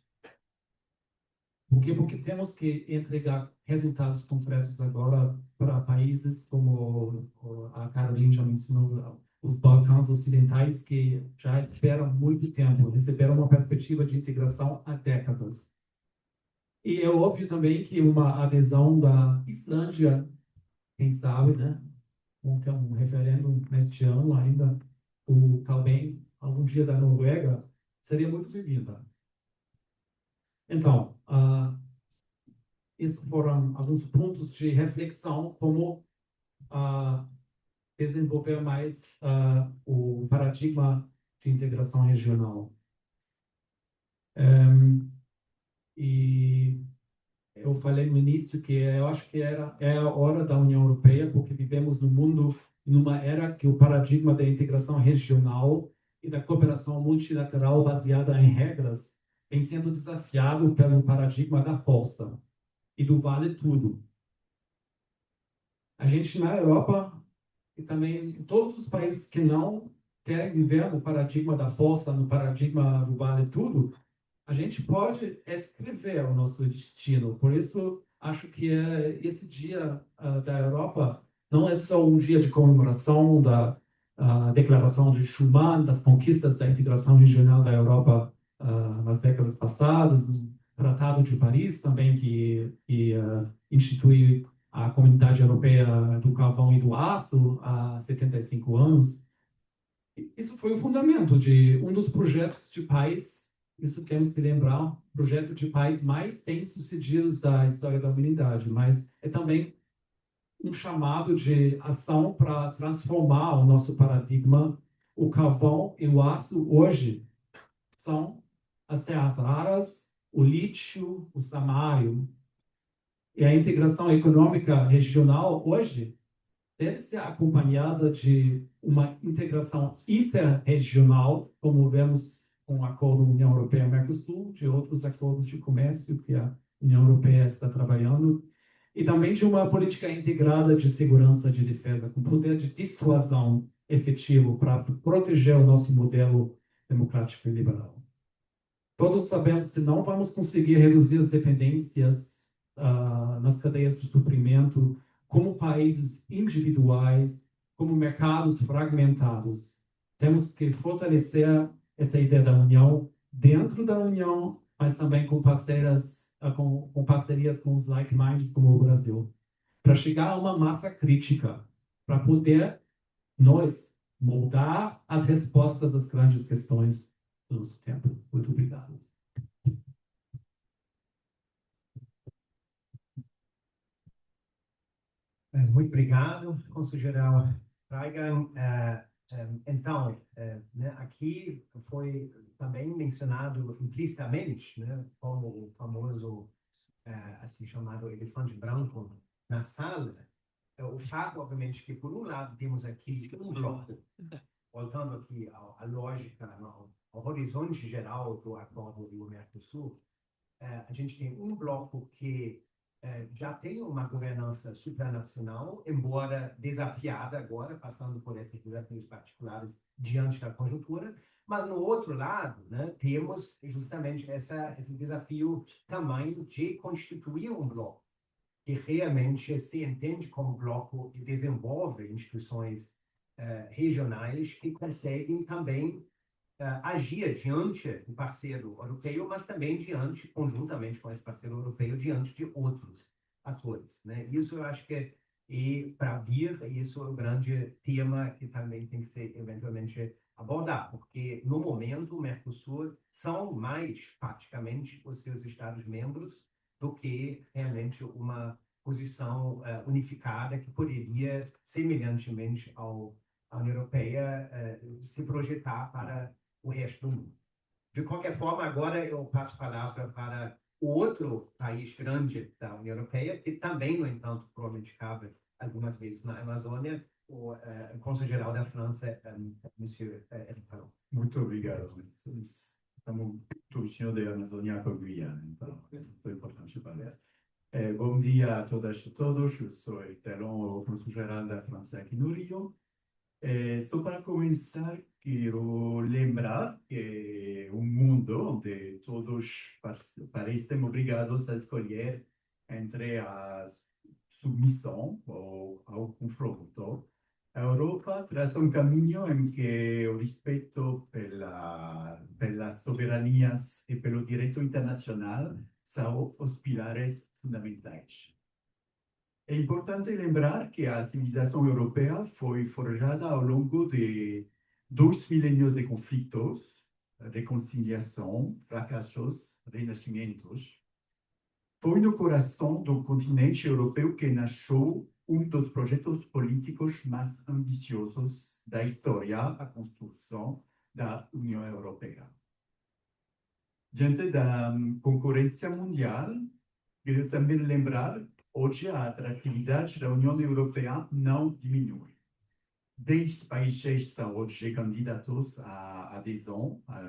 Speaker 7: Por quê? Porque temos que entregar resultados concretos agora para países como a Caroline já mencionou, os Balcãs Ocidentais, que já esperam muito tempo, receberam uma perspectiva de integração há décadas. E é óbvio também que uma adesão da Islândia, quem sabe, né? Um referendo neste ano ainda, ou talvez algum dia da Noruega, seria muito bem-vinda. Então, esses foram alguns pontos de reflexão, como desenvolver mais o paradigma de integração regional. E eu falei no início que eu acho que é a hora da União Europeia, porque vivemos num mundo, numa era que o paradigma da integração regional e da cooperação multilateral baseada em regras vem sendo desafiado pelo paradigma da força. e do Vale Tudo. A gente na Europa e também em todos os países que não querem viver no paradigma da força, no paradigma do Vale Tudo, a gente pode escrever o nosso destino. Por isso, acho que esse dia da Europa não é só um dia de comemoração da Declaração de Schuman, das conquistas da integração regional da Europa nas décadas passadas, o Tratado de Paris também, que institui a Comunidade Europeia do Carvão e do Aço há 75 anos. Isso foi o fundamento de um dos projetos de paz, isso temos que lembrar, projeto de paz mais bem-sucedidos da história da humanidade, mas é também um chamado de ação para transformar o nosso paradigma. O carvão e o aço hoje são as terras raras, o lítio, o samário. E a integração econômica regional hoje deve ser acompanhada de uma integração interregional, como vemos com o acordo União Europeia-Mercosul, de outros acordos de comércio que a União Europeia está trabalhando, e também de uma política integrada de segurança e de defesa, com poder de dissuasão efetivo para proteger o nosso modelo democrático e liberal. Todos sabemos que não vamos conseguir reduzir as dependências nas cadeias de suprimento como países individuais, como mercados fragmentados. Temos que fortalecer essa ideia da União dentro da União, mas também com parcerias com os like-minded, como o Brasil, para chegar a uma massa crítica, para poder nós moldar as respostas às grandes questões do nosso tempo. Muito obrigado.
Speaker 3: Muito obrigado, Conselheiro Freigang. Então, né, aqui foi também mencionado implicitamente, né, como o famoso, assim chamado elefante branco na sala, o fato, obviamente, que por um lado temos aqui um bloco, voltando aqui à lógica, ao horizonte geral do acordo do Mercosul, a gente tem um bloco que já tem uma governança supranacional, embora desafiada agora, passando por esses desafios particulares diante da conjuntura, mas no outro lado, né, temos justamente esse desafio também de constituir um bloco que realmente se entende como bloco e desenvolve instituições regionais que conseguem também agir diante do parceiro europeu, mas também conjuntamente com esse parceiro europeu, diante de outros atores, né? Isso eu acho que para vir, isso é o grande tema que também tem que ser eventualmente abordado, porque no momento o Mercosul são mais praticamente os seus Estados-membros do que realmente uma posição unificada que poderia, semelhantemente à União Europeia, se projetar para o resto do mundo. De qualquer forma, agora eu passo a palavra para o outro país grande da União Europeia, que também, no entanto, provavelmente cabe algumas vezes na Amazônia, o Conselheiro-Geral da França, Monsieur Éric Falon.
Speaker 8: Muito obrigado. Estamos discutindo da Amazônia com Guiana, então é importante para isso. Bom dia a todas e todos. Eu sou Éric Falon, o Conselheiro-Geral da França aqui no Rio. Só para começar, quero lembrar que um mundo onde todos parecem obrigados a escolher entre a submissão ou ao confronto, a Europa traz um caminho em que o respeito pelas soberanias e pelo direito internacional são os pilares fundamentais. É importante lembrar que a civilização europeia foi forjada ao longo de 2 milênios de conflitos, reconciliação, fracassos, renascimentos. Foi no coração do continente europeu que nasceu um dos projetos políticos mais ambiciosos da história, a construção da União Europeia. Diante da concorrência mundial, quero também lembrar hoje a atratividade da União Europeia não diminui. 10 países são hoje candidatos à adesão à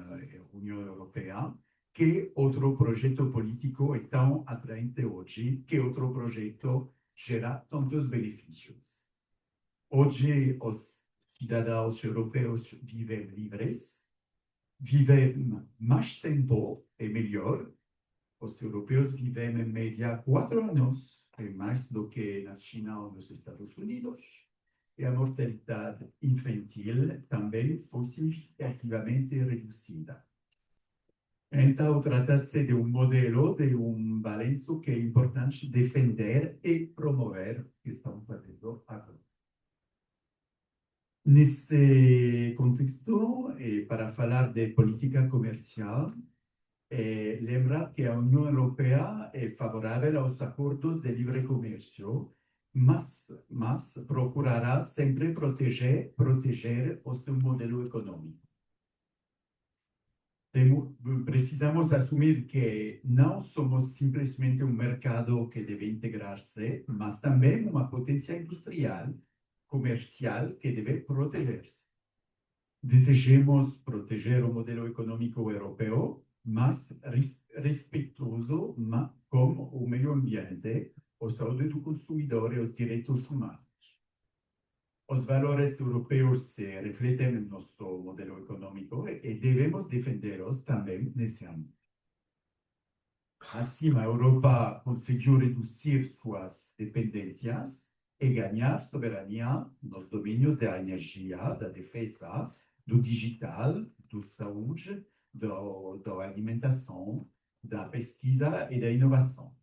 Speaker 8: União Europeia, que outro projeto político é tão atraente hoje, que outro projeto gera tantos benefícios. Hoje, os cidadãos europeus vivem livres, vivem mais tempo e melhor. Os europeus vivem, em média, 4 anos, é mais do que na China ou nos Estados Unidos. E a mortalidade infantil também foi significativamente reduzida. Então, trata-se de modelo, de balanço que é importante defender e promover, que estamos fazendo agora. Nesse contexto, para falar de política comercial, lembrar que a União Europeia é favorável aos acordos de livre comércio, mas procurará sempre proteger o seu modelo econômico. Precisamos assumir que não somos simplesmente um mercado que deve integrar-se, mas também uma potência industrial, comercial, que deve proteger-se. Desejamos proteger o modelo econômico europeu, mas respeitoso com o meio ambiente, a saúde do consumidor e os direitos humanos. Os valores europeus se refletem no nosso modelo econômico e devemos defendê-los também nesse âmbito. Assim, a Europa conseguiu reduzir suas dependências e ganhar soberania nos domínios da energia, da defesa, do digital, da saúde, da alimentação, da pesquisa e da inovação.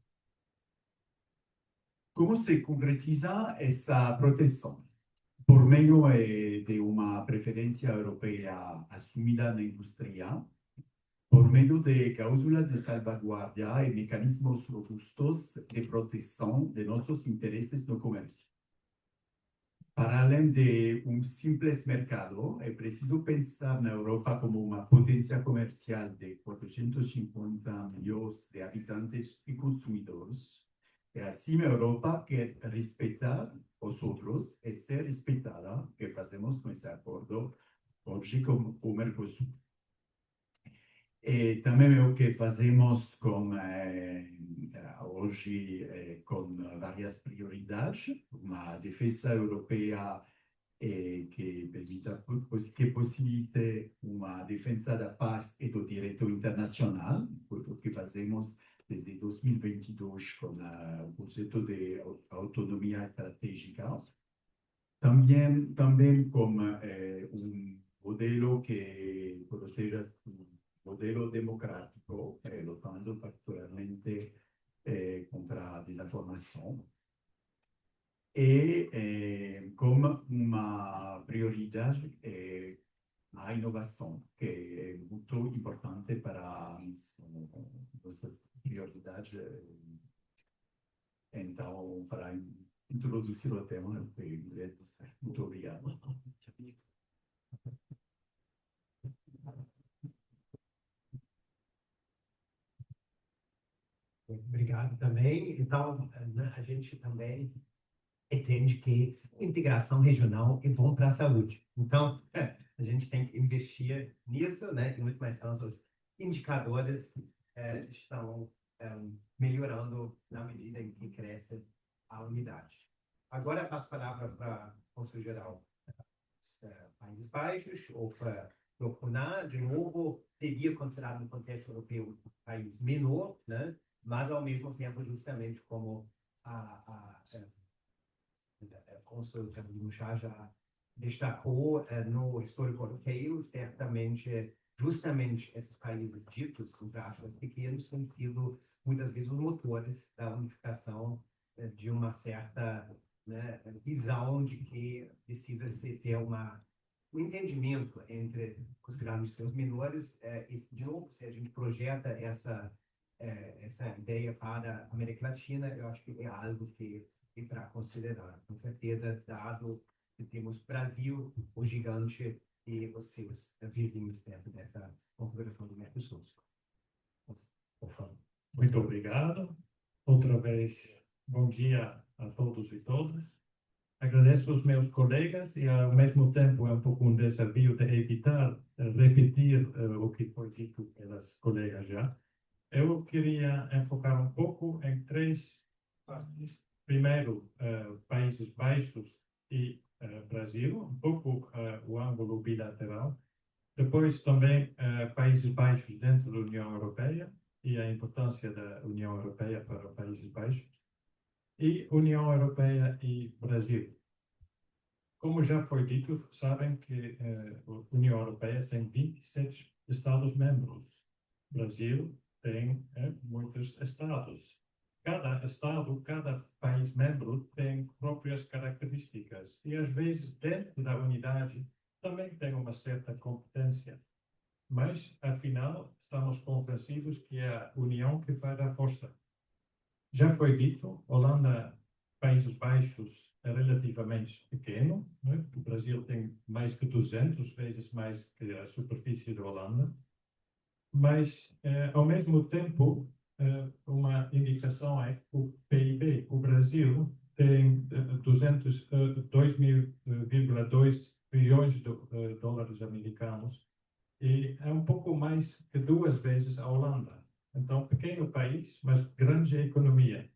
Speaker 8: Como se concretiza essa proteção? Por meio de uma preferência europeia assumida na indústria, por meio de cláusulas de salvaguarda e mecanismos robustos de proteção de nossos interesses no comércio. Para além de simples mercado, é preciso pensar na Europa como uma potência comercial de 450 milhões de habitantes e consumidores. E assim a Europa quer respeitar os outros e ser respeitada, que fazemos com esse acordo hoje com o Mercosul. E também o que fazemos hoje com várias prioridades, uma defesa europeia que possibilite uma defesa da paz e do direito internacional, o que fazemos desde 2022 com o conceito de autonomia estratégica. Também com modelo que proteja modelo democrático, lutando particularmente contra a desinformação, e como uma prioridade a inovação, que é muito importante para nossa prioridade. Então, para introduzir o tema, muito obrigado.
Speaker 3: Obrigado também. Então, a gente também entende que integração regional é bom para a saúde. Então, a gente tem que investir nisso, né? E muito mais nossos indicadores estão melhorando na medida em que cresce a unidade. Agora eu passo a palavra para o Consul-Geral dos Países Baixos, ou para o CUNA. De novo, seria considerado no contexto europeu um país menor, né? Mas ao mesmo tempo, justamente como a Consul já destacou no histórico europeu, certamente, justamente esses países ditos, entre aspas, pequenos, têm sido muitas vezes os motores da unificação de uma certa visão de que precisa-se ter um entendimento entre os grandes e seus menores. E, de novo, se a gente projeta essa ideia para a América Latina, eu acho que é algo que é para considerar. Com certeza, dado que temos Brasil, o gigante, e os seus vizinhos dentro dessa configuração do Mercosul. Por favor.
Speaker 7: Muito obrigado. Outra vez, bom dia a todos e todas. Agradeço aos meus colegas e, ao mesmo tempo, é um pouco um desafio de evitar repetir o que foi dito pelas colegas já. Eu queria enfocar um pouco em 3 partes. Primeiro, Países Baixos e Brasil, um pouco o ângulo bilateral. Depois também Países Baixos dentro da União Europeia e a importância da União Europeia para Países Baixos. E União Europeia e Brasil. Como já foi dito, sabem que a União Europeia tem 27 Estados-membros. O Brasil tem muitos estados. Cada estado, cada país-membro tem próprias características. E, às vezes, dentro da unidade, também tem uma certa competência. Mas, afinal, estamos convencidos que é a união que faz a força. Já foi dito, Holanda, Países Baixos, é relativamente pequeno, né? O Brasil tem mais que 200 vezes mais que a superfície da Holanda, mas, ao mesmo tempo, uma indicação é que o PIB, o Brasil tem 2.2 bilhões de dólares americanos e é um pouco mais que 2 vezes a Holanda. Então, pequeno país, mas grande economia.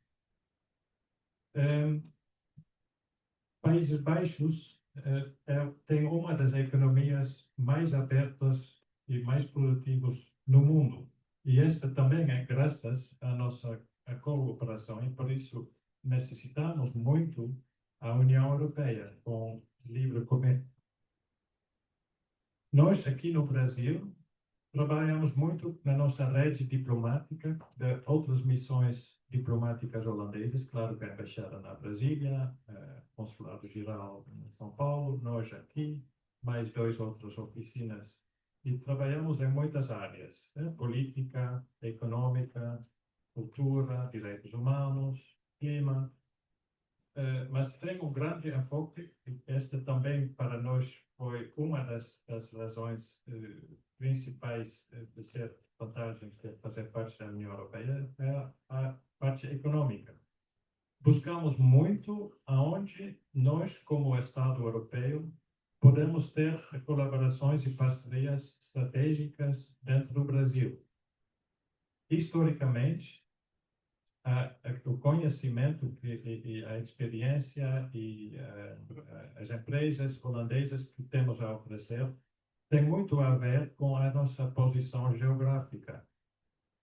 Speaker 7: Países Baixos tem uma das economias mais abertas e mais produtivas no mundo. E esta também é graças à nossa cooperação e por isso necessitamos muito a União Europeia com livre comércio. Nós aqui no Brasil trabalhamos muito na nossa rede diplomática de outras missões diplomáticas holandesas, claro que a Embaixada na Brasília, Consulado-Geral em São Paulo, nós aqui, mais 2 outras oficinas. E trabalhamos em muitas áreas, política, econômica, cultura, direitos humanos, clima. Mas tem um grande enfoque, e esta também para nós foi uma das razões principais de ter vantagens de fazer parte da União Europeia, é a parte econômica. Buscamos muito aonde nós, como Estado europeu, podemos ter colaborações e parcerias estratégicas dentro do Brasil. Historicamente, o conhecimento e a experiência e as empresas holandesas que temos a oferecer tem muito a ver com a nossa posição geográfica.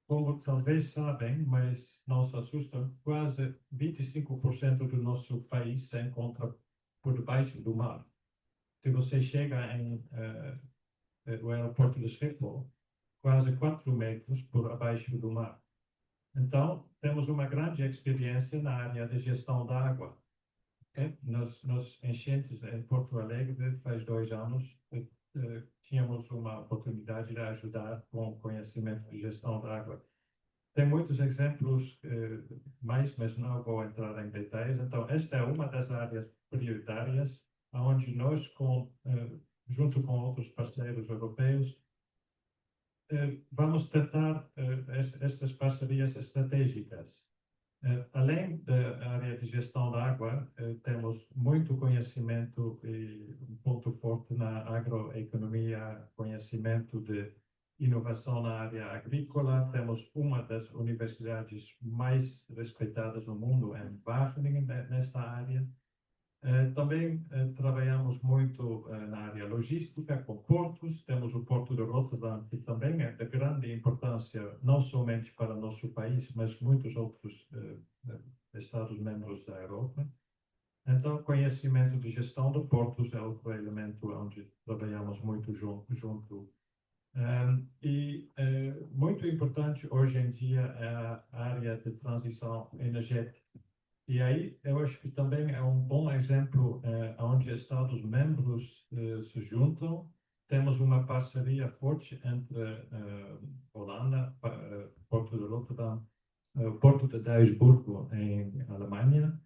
Speaker 7: Como talvez sabem, mas não se assustam, quase 25% do nosso país se encontra por debaixo do mar. Se você chega no aeroporto de Schiphol, quase 4 metros por abaixo do mar. Então, temos uma grande experiência na área de gestão da água. Nos enchentes em Porto Alegre, faz 2 anos, tínhamos uma oportunidade de ajudar com o conhecimento de gestão da água. Tem muitos exemplos mais, mas não vou entrar em detalhes. Então, esta é uma das áreas prioritárias, onde nós, junto com outros parceiros europeus, vamos tentar estas parcerias estratégicas. Além da área de gestão da água, temos muito conhecimento e um ponto forte na agroeconomia, conhecimento de inovação na área agrícola. Temos uma das universidades mais respeitadas no mundo em Wageningen, nesta área. Também trabalhamos muito na área logística, com portos. Temos o Porto de Rotterdam, que também é de grande importância, não somente para o nosso país, mas muitos outros Estados-membros da Europa. Então, conhecimento de gestão de portos é outro elemento onde trabalhamos muito junto. Muito importante hoje em dia é a área de transição energética. E aí, eu acho que também é um bom exemplo onde Estados-membros se juntam. Temos uma parceria forte entre Holanda, Porto de Rotterdam, Porto de Duisburgo, em Alemanha,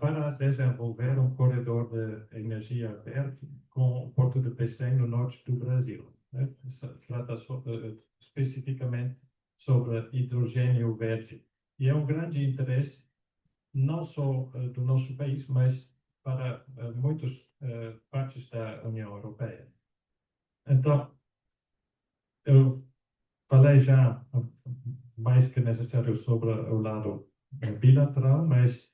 Speaker 7: para desenvolver um corredor de energia verde com o Porto de Pecém, no norte do Brasil. Trata especificamente sobre hidrogênio verde. E é um grande interesse não só do nosso país, mas para muitas partes da União Europeia. Então, eu falei já mais que necessário sobre o lado bilateral, mas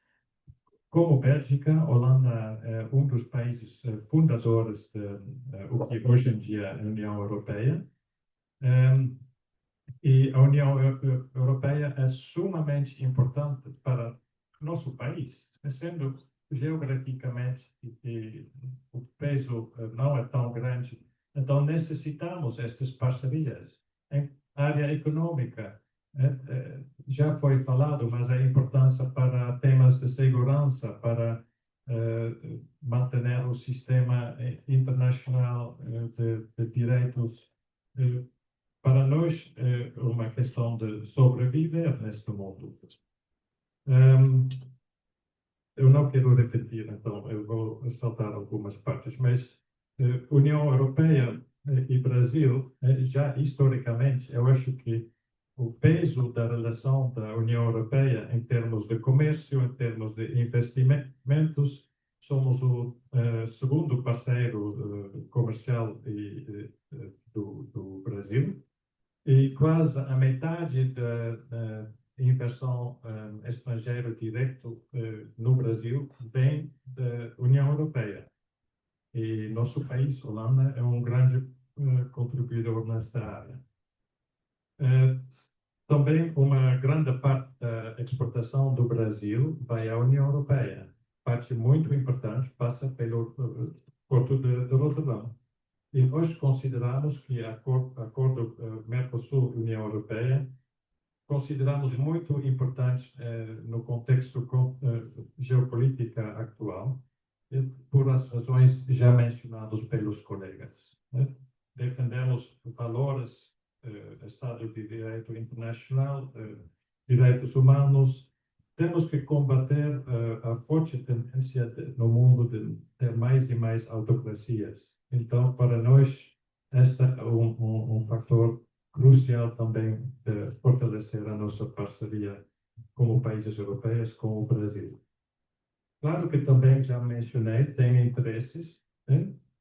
Speaker 7: como Bélgica, Holanda é um dos países fundadores o que hoje em dia é a União Europeia. E a União Europeia é sumamente importante para nosso país, sendo geograficamente o peso não é tão grande. Então, necessitamos estas parcerias. Em área econômica, já foi falado, mas a importância para temas de segurança, para manter o sistema internacional de direitos, para nós é uma questão de sobreviver neste mundo. Eu não quero repetir, então eu vou saltar algumas partes, mas União Europeia e Brasil, já historicamente, eu acho que o peso da relação da União Europeia em termos de comércio, em termos de investimentos, somos o segundo parceiro comercial do Brasil, e quase a metade da inversão estrangeira direta no Brasil vem da União Europeia. E nosso país, Holanda, é um grande contribuidor nesta área. Também uma grande parte da exportação do Brasil vai à União Europeia. Parte muito importante passa pelo Porto de Roterdão. E hoje consideramos que o acordo Mercosul-União Europeia consideramos muito importante no contexto geopolítico atual, por as razões já mencionadas pelos colegas. Defendemos valores, Estado de Direito Internacional, direitos humanos. Temos que combater a forte tendência no mundo de ter mais e mais autocracias. Então, para nós, este é um fator crucial também de fortalecer a nossa parceria como países europeus com o Brasil. Claro que também, já mencionei, tem interesses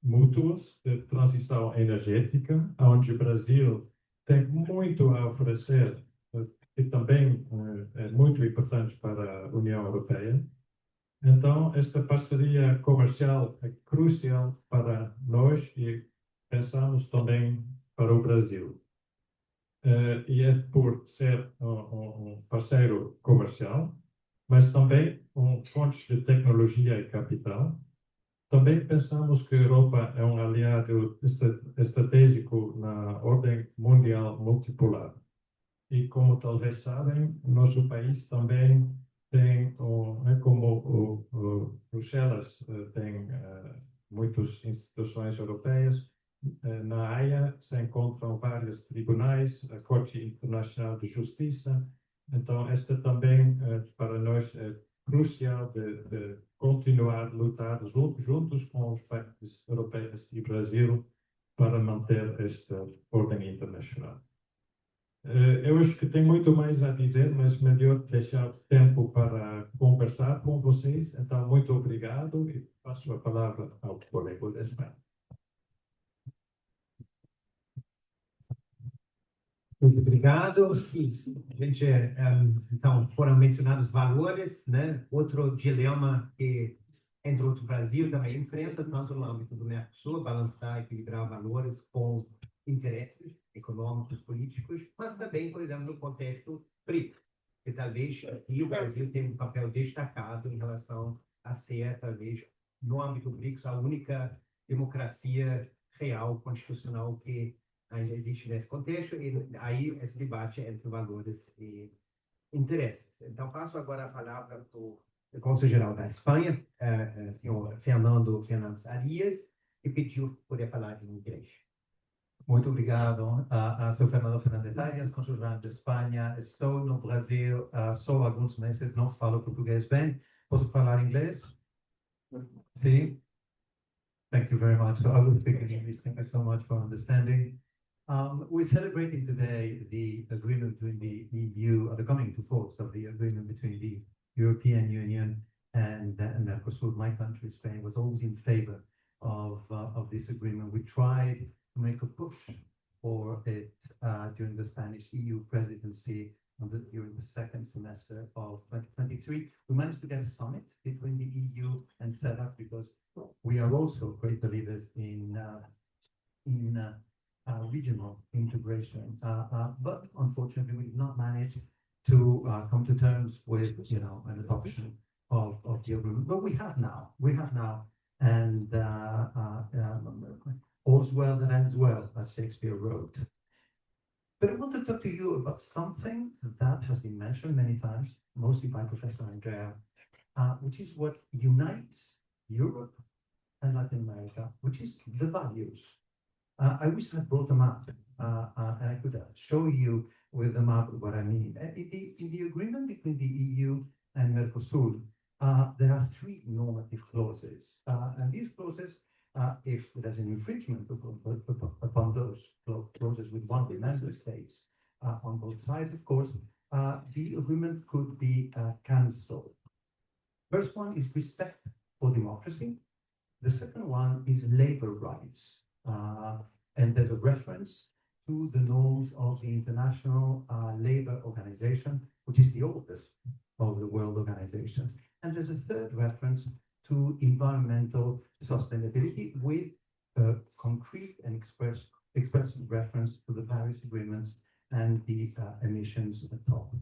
Speaker 7: mútuos de transição energética, onde o Brasil tem muito a oferecer, e também é muito importante para a União Europeia. Então, esta parceria comercial é crucial para nós e pensamos também para o Brasil. E é por ser um parceiro comercial, mas também fonte de tecnologia e capital. Também pensamos que a Europa é um aliado estratégico na ordem mundial multipolar. E como talvez sabem, nosso país também tem, como o Bruxelas tem muitas instituições europeias. Na Haia se encontram vários tribunais, a Corte Internacional de Justiça. Então, esta também, para nós, é crucial de continuar a lutar juntos com os países europeus e Brasil para manter esta ordem internacional. Eu acho que tem muito mais a dizer, mas melhor deixar tempo para conversar com vocês. Então, muito obrigado e passo a palavra ao colega da Espanha.
Speaker 3: Muito obrigado. Gente, então, foram mencionados valores, né? Outro dilema que, entre outro, Brasil também enfrenta, tanto no âmbito do Mercosul, balançar e equilibrar valores com interesses econômicos, políticos, mas também, por exemplo, no contexto BRIC, que talvez aqui o Brasil tem um papel destacado em relação a ser, talvez, no âmbito BRICS, a única democracia real, constitucional que ainda existe nesse contexto, e aí esse debate entre valores e interesses. Então, passo agora a palavra para o Cônsul-Geral da Espanha, senhor Fernando Fernandes Arias, que pediu poder falar em inglês.
Speaker 9: Muito obrigado. Sou Fernando Fernandes Arias, Cônsul-Geral da Espanha. Estou no Brasil só há alguns meses, não falo português bem. Posso falar inglês? Sim? Thank you very much. So I will speak in English. Thank you so much for understanding. We're celebrating today the agreement between the EU, the coming to force of the agreement between the European Union and Mercosur. My country, Spain, was always in favor of this agreement. We tried to make a push for it during the Spanish EU presidency during the second semester of 2023. We managed to get a summit between the EU and CELAC because we are also great believers in regional integration. But unfortunately, we did not manage to come to terms with, an adoption of the agreement. But we have now, and all's well that ends well, as Shakespeare wrote. But I want to talk to you about something that has been mentioned many times, mostly by Professor Andrea, which is what unites Europe and Latin America, which is the values. I wish I had brought them up, and I could show you with the map what I mean. In the agreement between the EU and Mercosur, there are 3 normative clauses, and these clauses, if there's an infringement upon those clauses with one of the member states on both sides, of course, the agreement could be cancelled. First one is respect for democracy. The second one is labor rights. And there's a reference to the norms of the International Labour Organization, which is the oldest of the world organizations. And there's a third reference to environmental sustainability with a concrete and express reference to the Paris agreements and the emissions at top.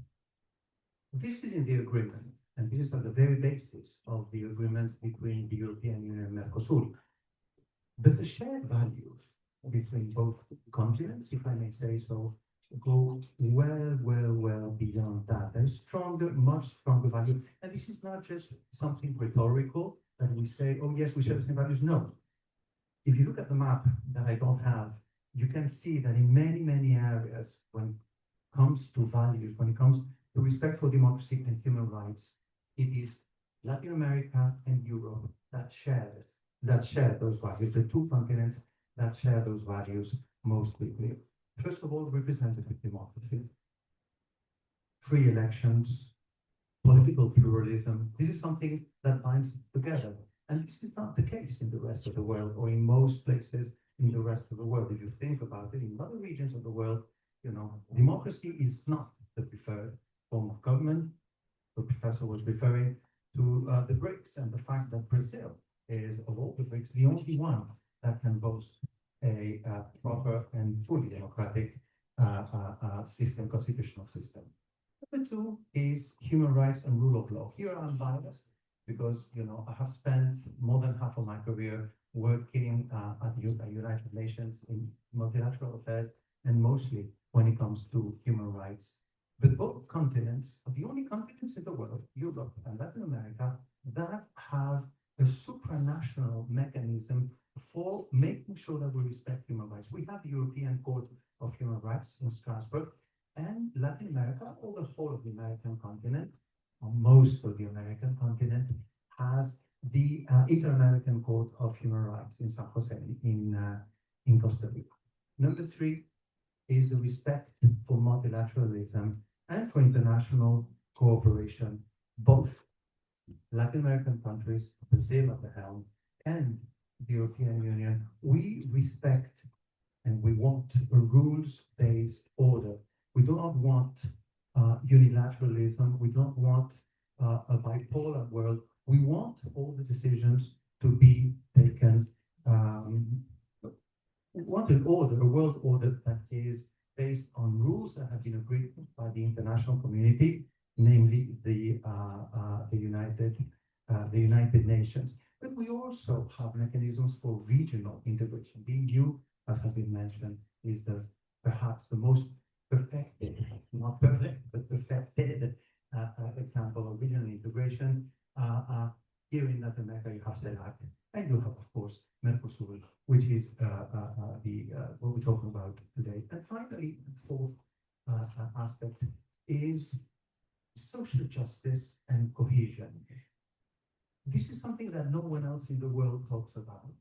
Speaker 9: This is in the agreement, and this is at the very basis of the agreement between the European Union and Mercosur. But the shared values between both continents, if I may say so, go well beyond that. There's stronger, much stronger value. And this is not just something rhetorical that we say, oh yes, we share the same values. No. If you look at the map that I don't have, you can see that in many areas, when it comes to values, when it comes to respect for democracy and human rights, it is Latin America and Europe that share those values, the 2 continents that share those values most quickly. First of all, representative democracy, free elections, political pluralism. This is something that binds together. And this is not the case in the rest of the world, or in most places in the rest of the world. If you think about it, in other regions of the world, democracy is not the preferred form of government. The professor was referring to the BRICS and the fact that Brazil is, of all the BRICS, the only one that can boast a proper and fully democratic system, constitutional system. Number 2 is human rights and rule of law. Here I'm biased because, I have spent more than half of my career working at the United Nations in multilateral affairs, and mostly when it comes to human rights. But both continents are the only continents in the world, Europe and Latin America, that have a supranational mechanism for making sure that we respect human rights. We have the European Court of Human Rights in Strasbourg, and Latin America, or the whole of the American continent, or most of the American continent, has the Inter-American Court of Human Rights in San Jose, in Costa Rica. Number 3 is the respect for multilateralism and for international cooperation. Both Latin American countries, Brazil at the helm, and the European Union, we respect and we want a rules-based order. We do not want unilateralism. We don't want a bipolar world. We want all the decisions to be taken. We want an order, a world order that is based on rules that have been agreed by the international community, namely the United Nations. But we also have mechanisms for regional integration. The EU, as has been mentioned, is perhaps the most perfected, not perfect, but perfected example of regional integration. Here in Latin America, you have CELAC, and you have, of course, Mercosur, which is what we're talking about today. And finally, the 4th aspect is social justice and cohesion. This is something that no one else in the world talks about.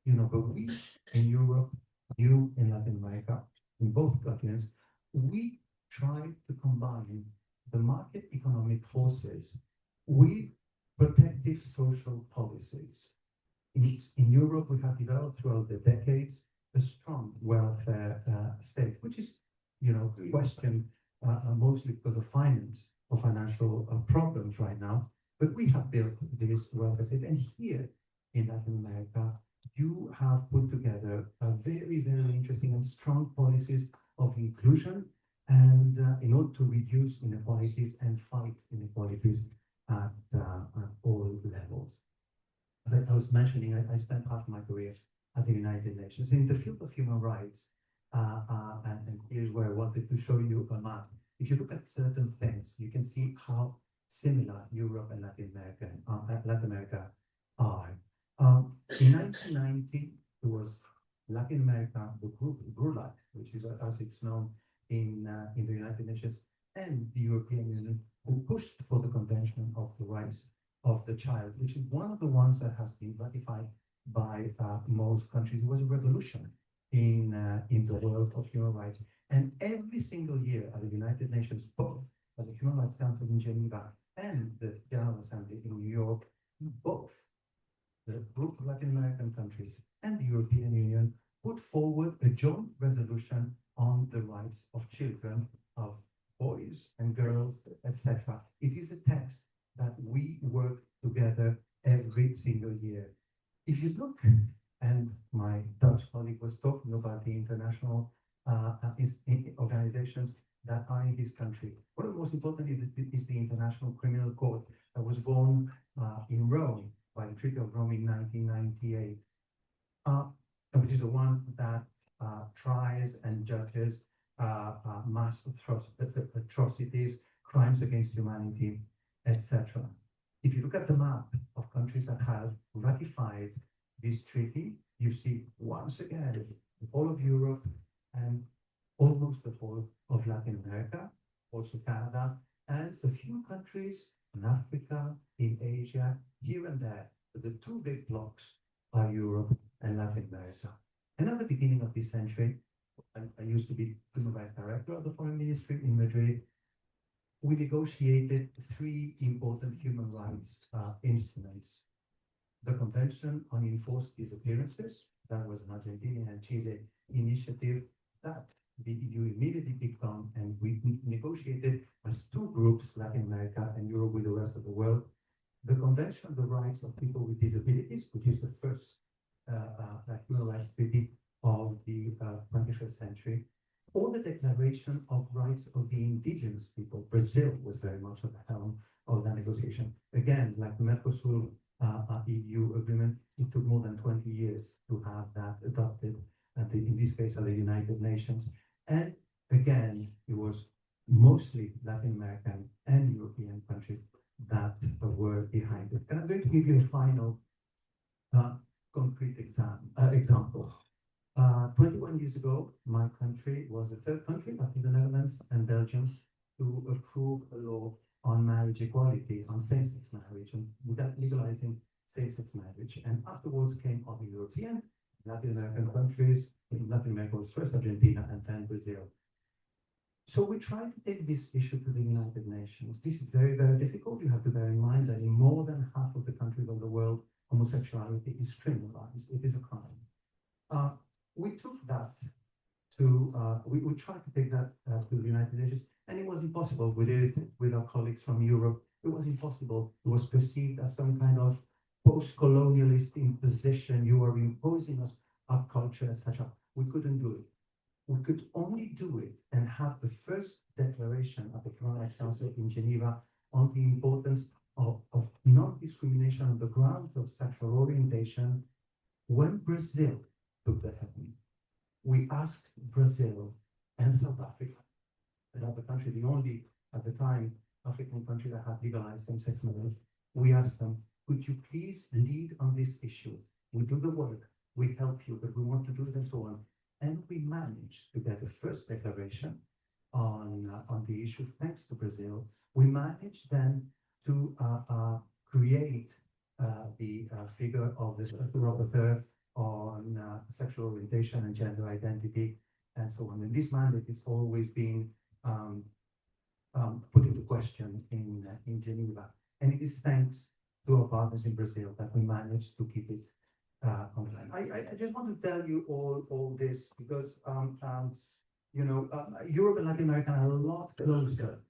Speaker 9: But we in Europe, you in Latin America, in both continents, we try to combine the market economic forces with protective social policies. In Europe, we have developed throughout the decades a strong welfare state, which is, questioned mostly because of financial problems right now. But we have built this welfare state, and here in Latin America, you have put together a very, very interesting and strong policies of inclusion, and in order to reduce inequalities and fight inequalities at all levels. As I was mentioning, I spent half my career at the United Nations in the field of human rights, and here's where I wanted to show you a map. If you look at certain things, you can see how similar Europe and Latin America are. In 1990, it was Latin America, the group GRULAC, which is as it's known in the United Nations, and the European Union, who pushed for the Convention of the Rights of the Child, which is one of the ones that has been ratified by most countries. It was a revolution in the world of human rights. And every single year at the United Nations, both at the Human Rights Council in Geneva and the General Assembly in New York, both the group of Latin American countries and the European Union put forward a joint resolution on the rights of children, of boys and girls, etc. It is a text that we work together every single year. If you look, and my Dutch colleague was talking about the international organizations that are in this country. One of the most important is the International Criminal Court that was born in Rome by the Treaty of Rome in 1998, which is the one that tries and judges mass atrocities, crimes against humanity, etc. If you look at the map of countries that have ratified this treaty, you see once again the whole of Europe and almost the whole of Latin America, also Canada, and a few countries in Africa, in Asia, here and there. But the two big blocks are Europe and Latin America. And at the beginning of this century, I used to be human rights director of the Foreign Ministry in Madrid. We negotiated three important human rights instruments. The Convention on Enforced Disappearances, that was an Argentinian and Chile initiative that the EU immediately picked on, and we negotiated as two groups, Latin America and Europe, with the rest of the world. The Convention on the Rights of People with Disabilities, which is the first human rights treaty of the 21st century, or the Declaration of Rights of the Indigenous People. Brazil was very much at the helm of that negotiation. Again, like the Mercosur EU agreement, it took more than 20 years to have that adopted, in this case at the United Nations. And again, it was mostly Latin American and European countries that were behind it. And I'm going to give you a final concrete example. 21 years ago, my country was the third country after the Netherlands and Belgium to approve a law on marriage equality, on same-sex marriage, and without legalizing same-sex marriage. And afterwards came other European, Latin American countries. In Latin America was first Argentina and then Brazil. So we tried to take this issue to the United Nations. This is very, very difficult. You have to bear in mind that in more than half of the countries of the world, homosexuality is criminalized. It is a crime. We took that to, we tried to take that to the United Nations, and it was impossible. We did it with our colleagues from Europe. It was impossible. It was perceived as some kind of post-colonialist imposition. You are imposing us our culture, etc. We couldn't do it. We could only do it and have the first declaration of the Human Rights Council in Geneva on the importance of non-discrimination on the grounds of sexual orientation when Brazil took the helm. We asked Brazil and South Africa, another country, the only, at the time, African country that had legalized same-sex marriage. We asked them, could you please lead on this issue? We do the work, we help you, but we want to do it and so on. And we managed to get a first declaration on the issue, thanks to Brazil. We managed then to create the figure of the rapporteur on sexual orientation and gender identity and so on. And this mandate is always being put into question in Geneva. And it is thanks to our partners in Brazil that we managed to keep it online. I just want to tell you all this because Europe and Latin America are a lot closer.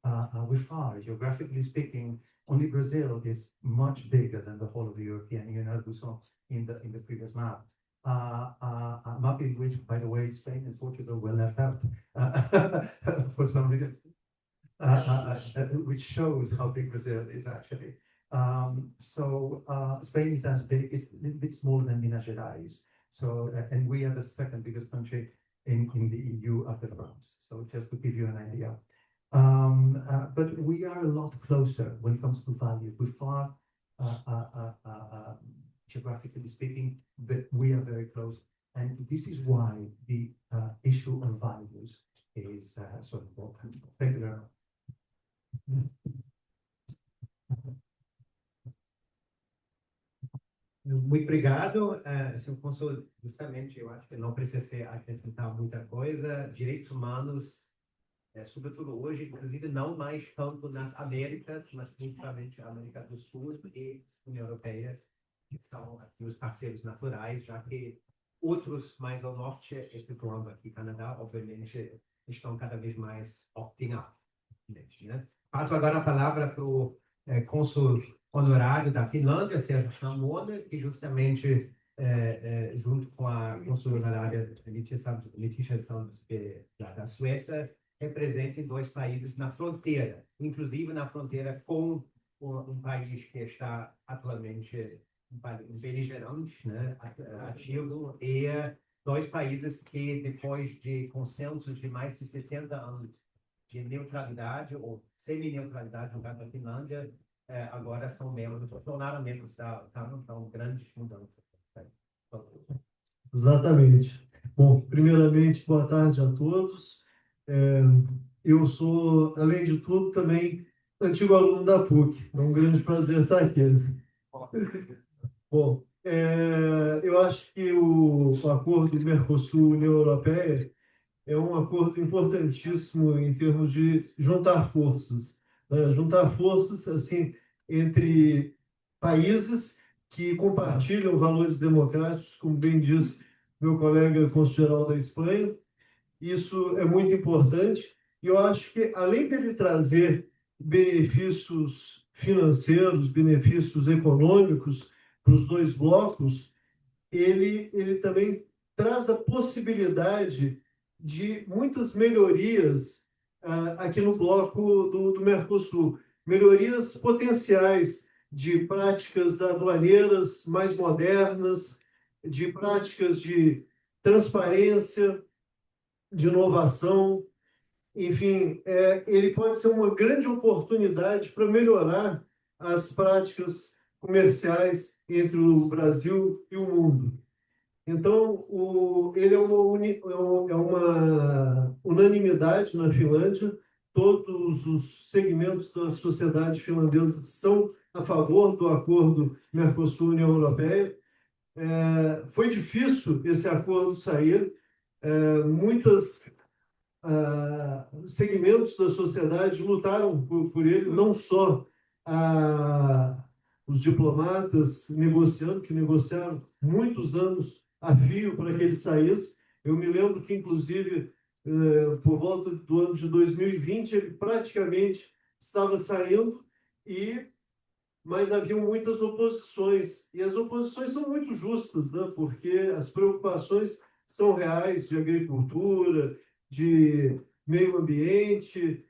Speaker 9: We're far, geographically speaking. Only Brazil is much bigger than the whole of the European Union, as we saw in the previous map. A map in which, by the way, Spain and Portugal were left out for some reason, which shows how big Brazil is actually. Spain is as big, it's a little bit smaller than Minas Gerais. And we are the second biggest country in the EU after France. So just to give you an idea. But we are a lot closer when it comes to values. We're far, geographically speaking, but we are very close. And this is why the issue of values is so important. Thank you very much.
Speaker 3: Muito obrigado. Seu cônsul, justamente, eu acho que não precisa acrescentar muita coisa. Direitos humanos, sobretudo hoje, inclusive não mais tanto nas Américas, mas principalmente a América do Sul e a União Europeia, que são aqui os parceiros naturais, já que outros mais ao norte, excetuando aqui Canadá, obviamente, estão cada vez mais opting out. Né? Passo agora a palavra para o cônsul honorário da Finlândia, Sérgio Chamona, que justamente, junto com a cônsul honorária Letícia Santos, da Suécia, representa dois países na fronteira, inclusive na fronteira com um país que está atualmente beligerante, né, ativo, e dois países que, depois de consensos de mais de 70 anos de neutralidade, ou semi-neutralidade, no caso da Finlândia, agora são membros, tornaram membros da OTAN, então grandes mudanças.
Speaker 10: Exatamente. Bom, primeiramente, boa tarde a todos. Eu sou, além de tudo, também antigo aluno da PUC. É um grande prazer estar aqui. Bom, eu acho que o acordo Mercosul-União Europeia é um acordo importantíssimo em termos de juntar forças. Juntar forças assim, entre países que compartilham valores democráticos, como bem diz meu colega cônsul-geral da Espanha. Isso é muito importante. E eu acho que, além dele trazer benefícios financeiros, benefícios econômicos para os dois blocos, ele também traz a possibilidade de muitas melhorias aqui no bloco do Mercosul. Melhorias potenciais de práticas aduaneiras mais modernas, de práticas de transparência, de inovação. Enfim, ele pode ser uma grande oportunidade para melhorar as práticas comerciais entre o Brasil e o mundo. Então, ele é uma unanimidade na Finlândia. Todos os segmentos da sociedade finlandesa são a favor do acordo Mercosul-União Europeia. Foi difícil esse acordo sair. Muitos segmentos da sociedade lutaram por ele, não só os diplomatas que negociaram muitos anos a fio para que ele saísse. Eu me lembro que, inclusive, por volta do ano de 2020, ele praticamente estava saindo, mas haviam muitas oposições. E as oposições são muito justas, né? Porque as preocupações são reais de agricultura, de meio ambiente,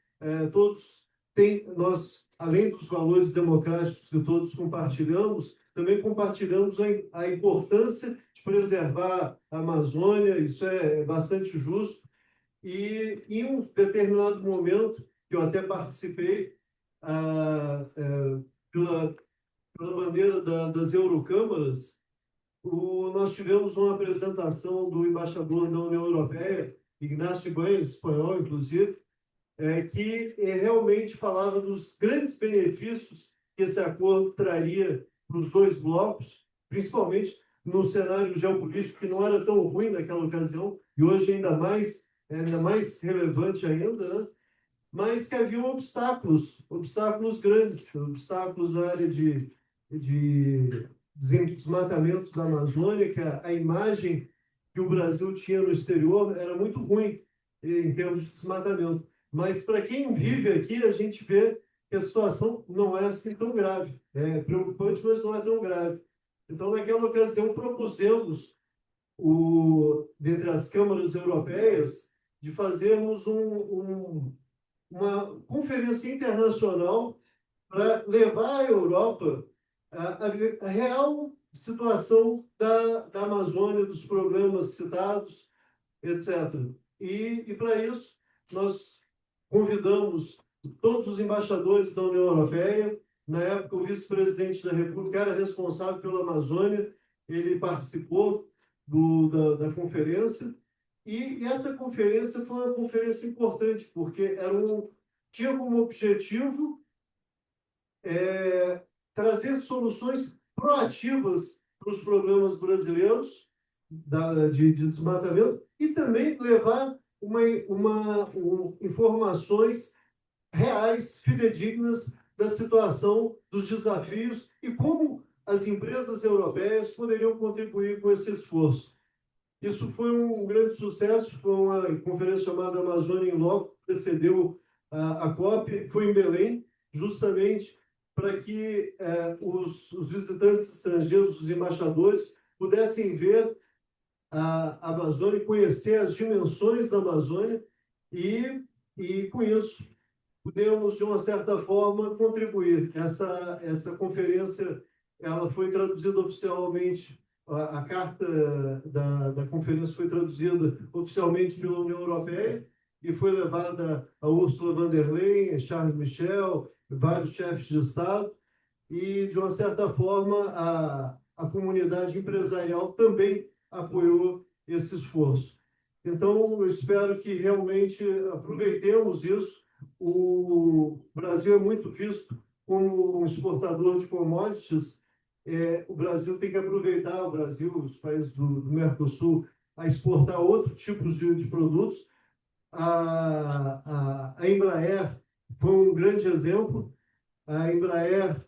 Speaker 10: nós, além dos valores democráticos que todos compartilhamos, também compartilhamos a importância de preservar a Amazônia. Isso é bastante justo. E em um determinado momento, que eu até participei, pela bandeira das Eurocâmaras, nós tivemos uma apresentação do embaixador da União Europeia, Ignacio Baños, espanhol, inclusive, que realmente falava dos grandes benefícios que esse acordo traria para os dois blocos, principalmente no cenário geopolítico, que não era tão ruim naquela ocasião, e hoje ainda mais relevante ainda, né? Mas que haviam obstáculos grandes, obstáculos na área de desmatamento da Amazônia, que a imagem que o Brasil tinha no exterior era muito ruim em termos de desmatamento. Mas para quem vive aqui, a gente vê que a situação não é assim tão grave. É preocupante, mas não é tão grave. Então, naquela ocasião, propusemos, dentre as câmaras europeias, de fazermos uma conferência internacional para levar à Europa a real situação da Amazônia, dos programas citados, etc. E para isso, nós convidamos todos os embaixadores da União Europeia. Na época, o vice-presidente da República era responsável pela Amazônia, ele participou da conferência, e essa conferência foi uma conferência importante, porque tinha como objetivo trazer soluções proativas para os problemas brasileiros de desmatamento e também levar informações reais, fidedignas da situação, dos desafios e como as empresas europeias poderiam contribuir com esse esforço. Isso foi um grande sucesso, foi uma conferência chamada Amazônia em Loco, que precedeu a COP, foi em Belém, justamente para que os visitantes estrangeiros, os embaixadores, pudessem ver a Amazônia, conhecer as dimensões da Amazônia e com isso, pudemos, de uma certa forma, contribuir. Essa conferência ela foi traduzida oficialmente, a carta da conferência foi traduzida oficialmente pela União Europeia e foi levada a Ursula von der Leyen, Charles Michel, vários chefes de Estado, e, de uma certa forma, a comunidade empresarial também apoiou esse esforço. Então, eu espero que realmente aproveitemos isso. O Brasil é muito visto como um exportador de commodities. O Brasil tem que aproveitar, o Brasil, os países do Mercosul, a exportar outros tipos de produtos. A Embraer foi um grande exemplo. A Embraer,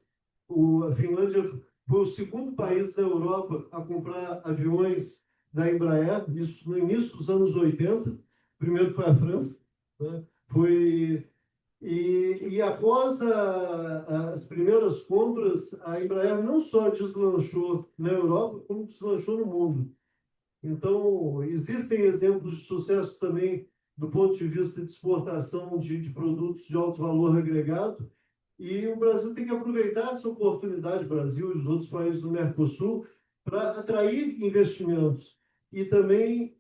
Speaker 10: a Finlândia foi o segundo país da Europa a comprar aviões da Embraer, isso no início dos anos 80. Primeiro foi a França, né? E após as primeiras compras, a Embraer não só deslanchou na Europa, como deslanchou no mundo. Então, existem exemplos de sucesso também do ponto de vista de exportação de produtos de alto valor agregado, e o Brasil tem que aproveitar essa oportunidade, o Brasil e os outros países do Mercosul, para atrair investimentos e também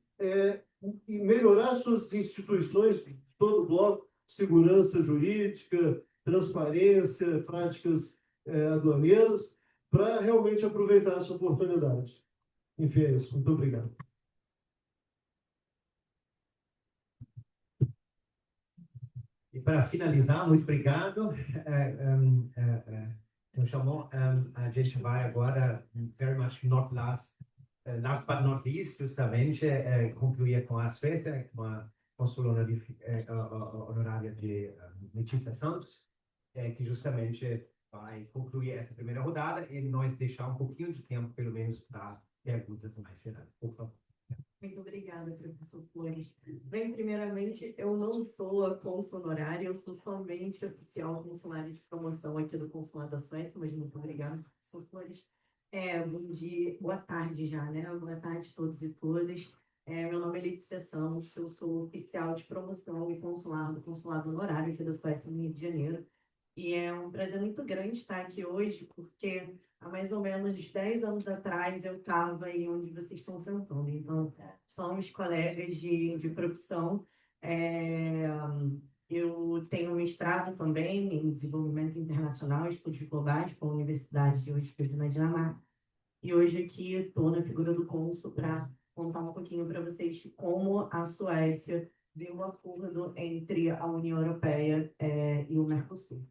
Speaker 10: melhorar suas instituições, todo o bloco, segurança jurídica, transparência, práticas aduaneiras, para realmente aproveitar essa oportunidade. Enfim, é isso. Muito obrigado.
Speaker 3: E para finalizar, muito obrigado. Então, chamou, a gente vai agora, very much not last but not least, justamente, concluir com a Suécia, com a consul honorária de Letícia Santos, que justamente vai concluir essa primeira rodada e nós deixar um pouquinho de tempo, pelo menos, para perguntas mais gerais. Por favor.
Speaker 11: Muito obrigada, professor Flores. Bem, primeiramente, eu não sou a cônsul honorária, eu sou somente oficial consulária de promoção aqui do Consulado da Suécia, mas muito obrigada, professor Flores. Bom dia, boa tarde já, né? Boa tarde a todos e todas. Meu nome é Letícia Santos, eu sou oficial de promoção e consular do Consulado Honorário aqui da Suécia, no Rio de Janeiro. E é um prazer muito grande estar aqui hoje, porque há mais ou menos 10 anos atrás eu estava aí onde vocês estão sentando. Então, somos colegas de profissão. Eu tenho mestrado também em desenvolvimento internacional, estudos globais, com a Universidade de Utrecht, na Dinamarca. E hoje aqui estou na figura do cônsul para contar um pouquinho para vocês como a Suécia viu o acordo entre a União Europeia e o Mercosul.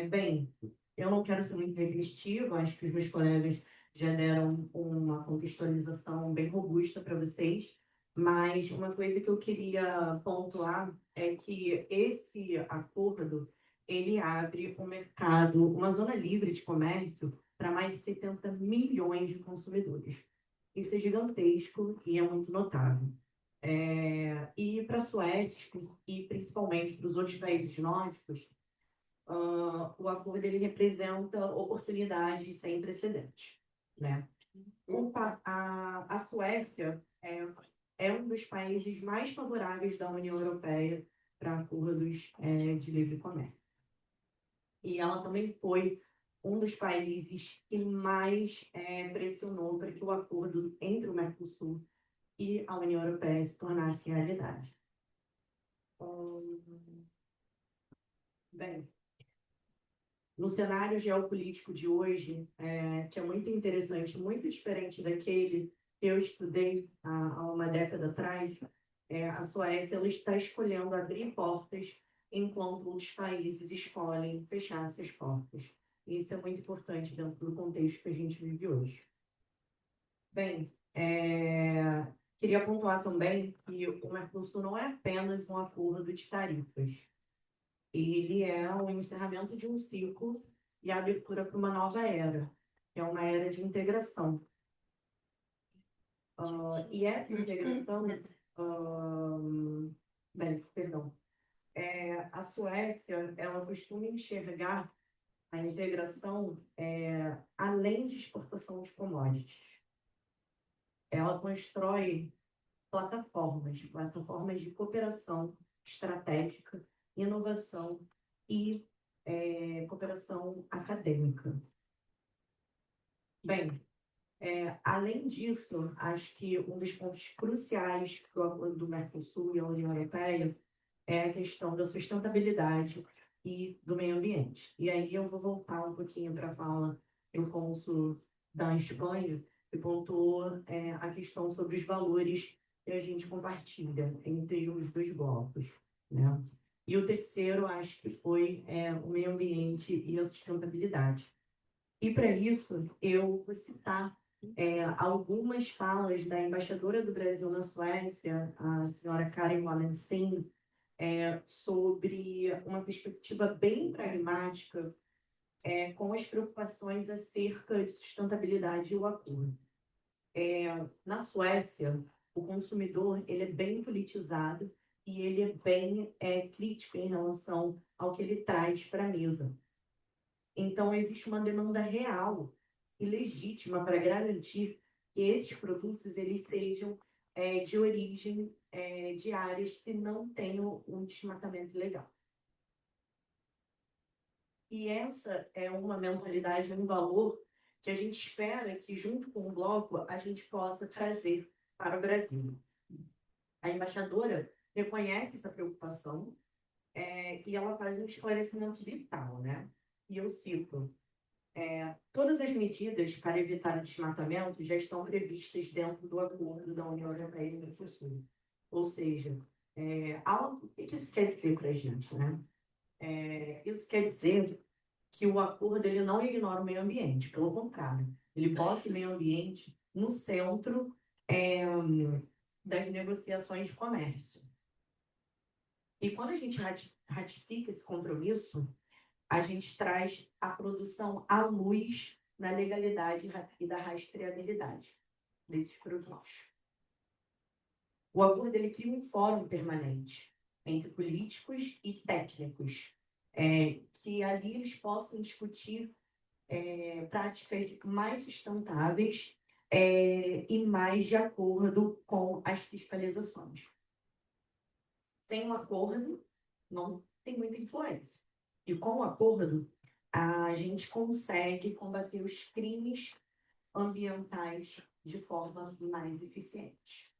Speaker 11: Bem, eu não quero ser muito repetitiva, acho que os meus colegas já deram uma contextualização bem robusta para vocês, mas uma coisa que eu queria pontuar é que esse acordo, ele abre um mercado, uma zona livre de comércio para mais de 70 milhões de consumidores. Isso é gigantesco e é muito notável. E para a Suécia, e principalmente para os outros países nórdicos, o acordo ele representa oportunidades sem precedentes, né? A Suécia é um dos países mais favoráveis da União Europeia para acordos de livre comércio. E ela também foi um dos países que mais pressionou para que o acordo entre o Mercosul e a União Europeia se tornasse realidade. Bem, no cenário geopolítico de hoje, que é muito interessante, muito diferente daquele que eu estudei há uma década atrás, a Suécia ela está escolhendo abrir portas enquanto outros países escolhem fechar essas portas. Isso é muito importante dentro do contexto que a gente vive hoje. Bem, queria pontuar também que o Mercosul não é apenas um acordo de tarifas. Ele é o encerramento de um ciclo e a abertura para uma nova era, que é uma era de integração. E essa integração, a Suécia, ela costuma enxergar a integração além de exportação de commodities. Ela constrói plataformas de cooperação estratégica, inovação e cooperação acadêmica. Bem, além disso, acho que um dos pontos cruciais do acordo do Mercosul e a União Europeia é a questão da sustentabilidade e do meio ambiente. E aí eu vou voltar um pouquinho para a fala do cônsul da Espanha, que pontuou a questão sobre os valores que a gente compartilha entre os dois blocos, né? E o terceiro, acho que foi o meio ambiente e a sustentabilidade. E para isso, eu vou citar algumas falas da embaixadora do Brasil na Suécia, a senhora Karen Wallenstein, sobre uma perspectiva bem pragmática com as preocupações acerca de sustentabilidade e o acordo. Na Suécia, o consumidor ele é bem politizado e ele é bem crítico em relação ao que ele traz para a mesa. Então, existe uma demanda real e legítima para garantir que esses produtos eles sejam de origem de áreas que não tenham um desmatamento ilegal. E essa é uma mentalidade, um valor que a gente espera que, junto com o bloco, a gente possa trazer para o Brasil. A embaixadora reconhece essa preocupação e ela faz um esclarecimento vital, né? E eu cito: todas as medidas para evitar o desmatamento já estão previstas dentro do acordo da União Europeia e do Mercosul. Ou seja, o que isso quer dizer para a gente, né? Isso quer dizer que o acordo ele não ignora o meio ambiente, pelo contrário, ele bota o meio ambiente no centro das negociações de comércio. E quando a gente ratifica esse compromisso, a gente traz a produção à luz na legalidade e da rastreabilidade desses produtos. O acordo ele cria um fórum permanente entre políticos e técnicos, que ali eles possam discutir práticas mais sustentáveis e mais de acordo com as fiscalizações. Sem um acordo, não tem muita influência. E com o acordo, a gente consegue combater os crimes ambientais de forma mais eficiente.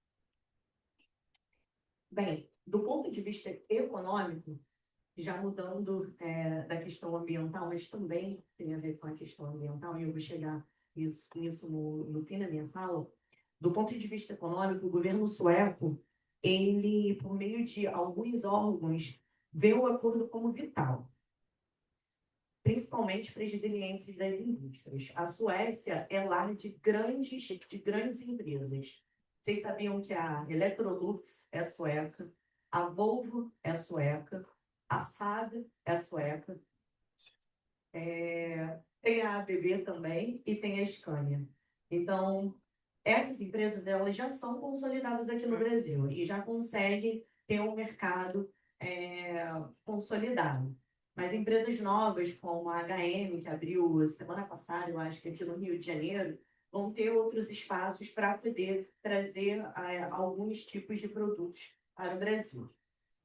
Speaker 11: Bem, do ponto de vista econômico, já mudando da questão ambiental, mas também tem a ver com a questão ambiental, e eu vou chegar nisso no fim da minha fala. Do ponto de vista econômico, o governo sueco, ele, por meio de alguns órgãos, vê o acordo como vital, principalmente para as resiliências das indústrias. A Suécia é lar de grandes empresas. Vocês sabiam que a Electrolux é sueca, a Volvo é sueca, a Saab é sueca, tem a ABB também e tem a Scania. Então, essas empresas elas já são consolidadas aqui no Brasil e já conseguem ter um mercado consolidado. Mas empresas novas, como a HM, que abriu semana passada, eu acho que aqui no Rio de Janeiro, vão ter outros espaços para poder trazer alguns tipos de produtos para o Brasil.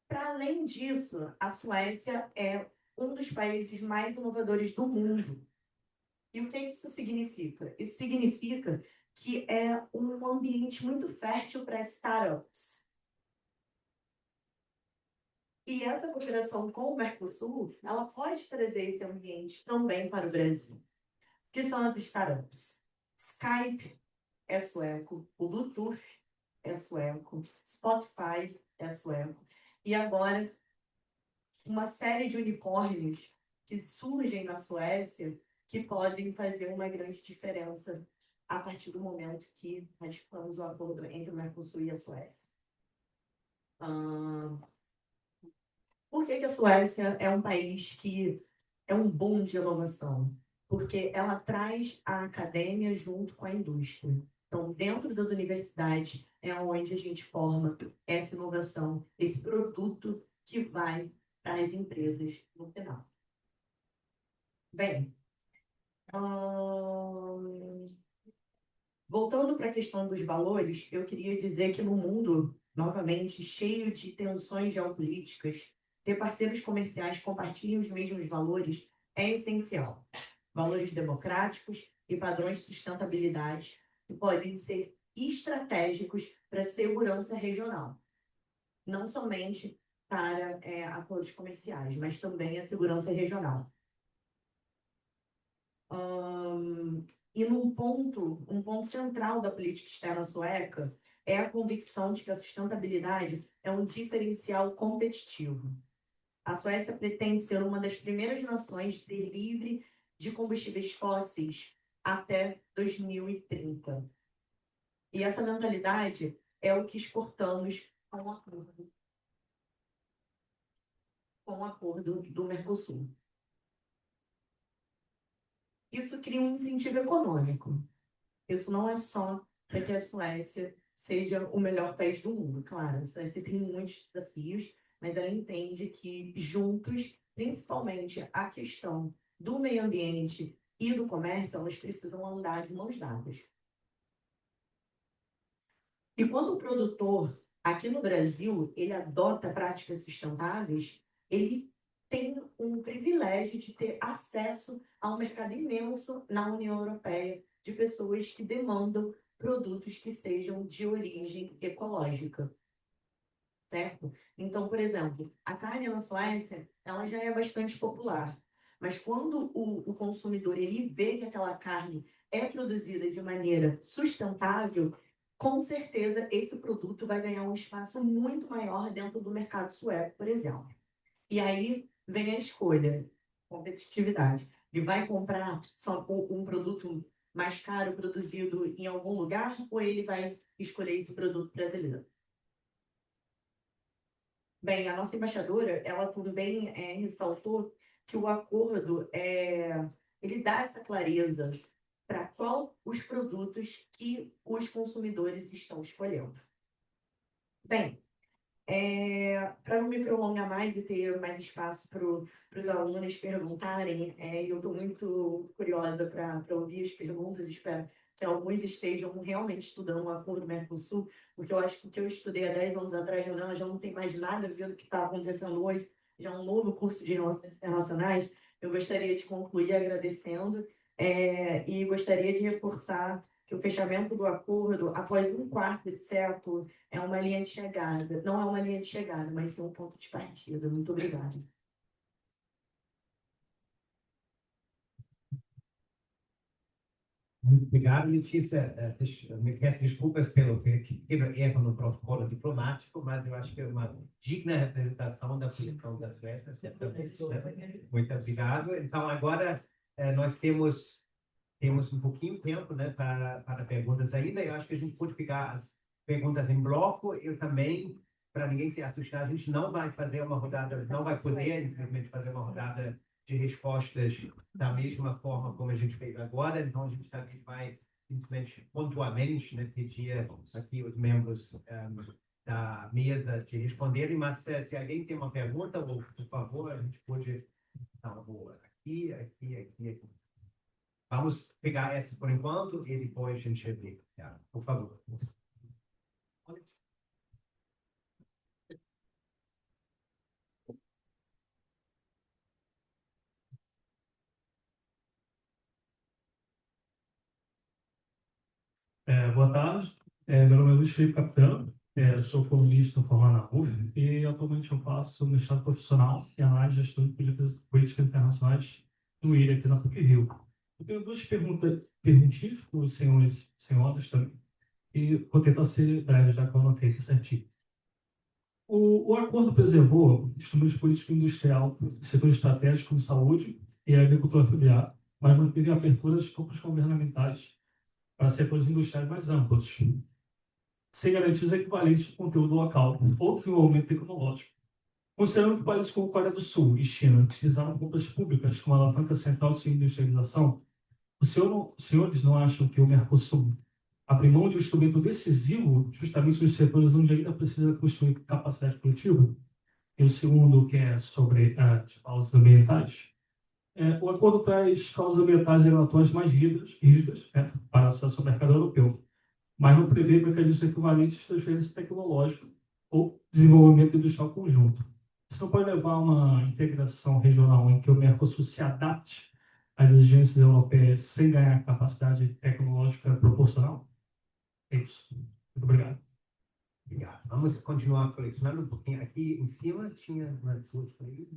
Speaker 11: Para além disso, a Suécia é um dos países mais inovadores do mundo. E o que isso significa? Isso significa que é um ambiente muito fértil para startups. E essa cooperação com o Mercosul, ela pode trazer esse ambiente também para o Brasil. O que são as startups? Skype é sueco, o Bluetooth é sueco, Spotify é sueco. E agora, uma série de unicórnios que surgem na Suécia que podem fazer uma grande diferença a partir do momento que ratificamos o acordo entre o Mercosul e a Suécia. Por que a Suécia é um país que é um boom de inovação? Porque ela traz a academia junto com a indústria. Então, dentro das universidades é onde a gente forma essa inovação, esse produto que vai para as empresas no final. Bem, voltando para a questão dos valores, eu queria dizer que no mundo, novamente, cheio de tensões geopolíticas, ter parceiros comerciais que compartilhem os mesmos valores é essencial. Valores democráticos e padrões de sustentabilidade que podem ser estratégicos para a segurança regional. Não somente para acordos comerciais, mas também a segurança regional. E um ponto central da política externa sueca é a convicção de que a sustentabilidade é um diferencial competitivo. A Suécia pretende ser uma das primeiras nações a ser livre de combustíveis fósseis até 2030. E essa mentalidade é o que exportamos com o acordo do Mercosul. Isso cria um incentivo econômico. Isso não é só para que a Suécia seja o melhor país do mundo. Claro, a Suécia tem muitos desafios, mas ela entende que juntos, principalmente a questão do meio ambiente e do comércio, elas precisam andar de mãos dadas. E quando o produtor, aqui no Brasil, ele adota práticas sustentáveis, ele tem um privilégio de ter acesso a um mercado imenso na União Europeia de pessoas que demandam produtos que sejam de origem ecológica. Certo? Então, por exemplo, a carne na Suécia, ela já é bastante popular. Mas quando o consumidor ele vê que aquela carne é produzida de maneira sustentável, com certeza esse produto vai ganhar um espaço muito maior dentro do mercado sueco, por exemplo. E aí vem a escolha, competitividade. Ele vai comprar só um produto mais caro produzido em algum lugar ou ele vai escolher esse produto brasileiro? Bem, a nossa embaixadora, ela também ressaltou que o acordo ele dá essa clareza para qual os produtos que os consumidores estão escolhendo. Bem, para não me prolongar mais e ter mais espaço para os alunos perguntarem, eu estou muito curiosa para ouvir as perguntas, espero que alguns estejam realmente estudando o acordo Mercosul, porque eu acho que o que eu estudei há 10 anos atrás já não tem mais nada a ver do que está acontecendo hoje, já é um novo curso de Relações Internacionais. Eu gostaria de concluir agradecendo e gostaria de reforçar que o fechamento do acordo, após um quarto de século, é uma linha de chegada. Não é uma linha de chegada, mas sim um ponto de partida. Muito obrigada.
Speaker 3: Muito obrigado, Letícia. Me peço desculpas pelo pequeno erro no protocolo diplomático, mas eu acho que é uma digna representação da posição da Suécia. Muito obrigado. Então, agora nós temos um pouquinho de tempo, né, para perguntas ainda. Eu acho que a gente pode pegar as perguntas em bloco. Eu também, para ninguém se assustar, a gente não vai fazer uma rodada, não vai poder, infelizmente, fazer uma rodada de respostas da mesma forma como a gente fez agora, então a gente também vai simplesmente pontualmente, né, pedir aqui os membros da mesa de responderem, mas se alguém tem uma pergunta, por favor, a gente pode dar uma boa aqui. Vamos pegar essa por enquanto e depois a gente vê. Por favor.
Speaker 12: Boa tarde, meu nome é Luiz Felipe Capitano, sou colunista formado na UF e atualmente eu faço mestrado profissional em análise de gestão de políticas internacionais no IRI, aqui na PUC-Rio. Eu tenho duas perguntinhas para os senhores e senhoras também, e vou tentar ser breve, já que eu anotei aqui certinho. O acordo preservou instrumentos políticos industrial, setores estratégicos como saúde e agricultura familiar, mas manteve a abertura de campos governamentais para setores industriais mais amplos, sem garantias equivalentes de conteúdo local ou desenvolvimento tecnológico. Considerando que países como Coreia do Sul e China utilizaram compras públicas como alavanca central de sua industrialização, os senhores não acham que o Mercosul abre mão de um instrumento decisivo justamente nos setores onde ainda precisa construir capacidade produtiva? E o segundo, que é sobre as causas ambientais. O acordo traz causas ambientais e regulatórias mais rígidas para acesso ao mercado europeu, mas não prevê mecanismos equivalentes de transferência tecnológica ou desenvolvimento industrial conjunto. Isso não pode levar a uma integração regional em que o Mercosul se adapte às exigências europeias sem ganhar capacidade tecnológica proporcional? É isso. Muito obrigado.
Speaker 3: Obrigado. Vamos continuar colecionando um pouquinho. Aqui em cima tinha umas duas coisas.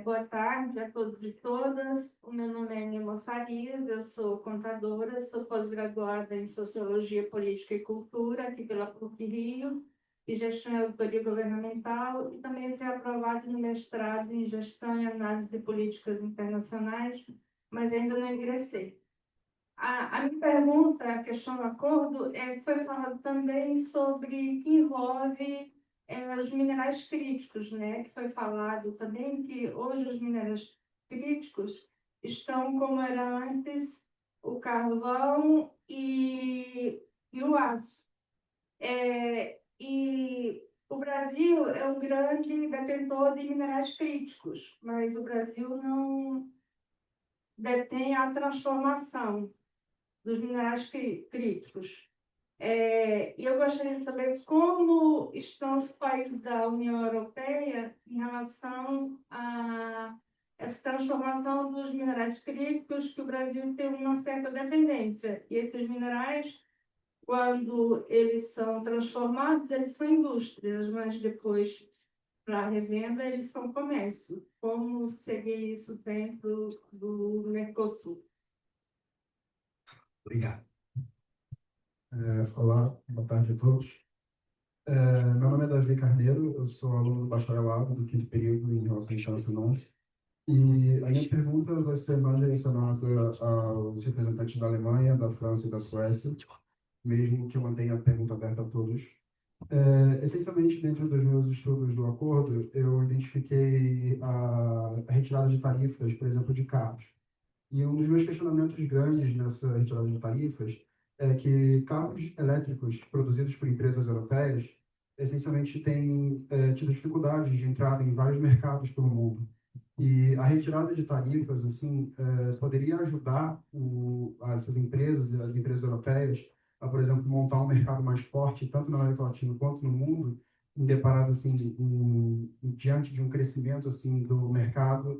Speaker 13: Boa tarde a todos e todas. O meu nome é Nima Farias, eu sou contadora, sou pós-graduada em Sociologia, Política e Cultura, aqui pela PUC-Rio, e Gestão e Auditoria Governamental, e também fui aprovada no mestrado em Gestão e Análise de Políticas Internacionais, mas ainda não ingressei. A minha pergunta, a questão do acordo, foi falado também sobre que envolve os minerais críticos, né? Que foi falado também que hoje os minerais críticos estão como era antes o carvão e o aço. E o Brasil é um grande detentor de minerais críticos, mas o Brasil não detém a transformação dos minerais críticos. E eu gostaria de saber como estão os países da União Europeia em relação a essa transformação dos minerais críticos, que o Brasil tem uma certa dependência. E esses minerais, quando eles são transformados, eles são indústrias, mas depois, para revenda, eles são comércio. Como seguir isso dentro do Mercosul?
Speaker 3: Obrigado.
Speaker 14: Olá, boa tarde a todos. Meu nome é Davi Carneiro, eu sou aluno do bacharelado do 5º período em Relações Internacionais. E a minha pergunta vai ser mais direcionada aos representantes da Alemanha, da França e da Suécia, mesmo que eu mantenha a pergunta aberta a todos. Essencialmente, dentro dos meus estudos do acordo, eu identifiquei a retirada de tarifas, por exemplo, de carros. E um dos meus questionamentos grandes nessa retirada de tarifas é que carros elétricos produzidos por empresas europeias essencialmente têm tido dificuldades de entrada em vários mercados pelo mundo. E a retirada de tarifas assim poderia ajudar essas empresas, as empresas europeias, a, por exemplo, montar um mercado mais forte, tanto na América Latina quanto no mundo, deparado assim, diante de um crescimento assim do mercado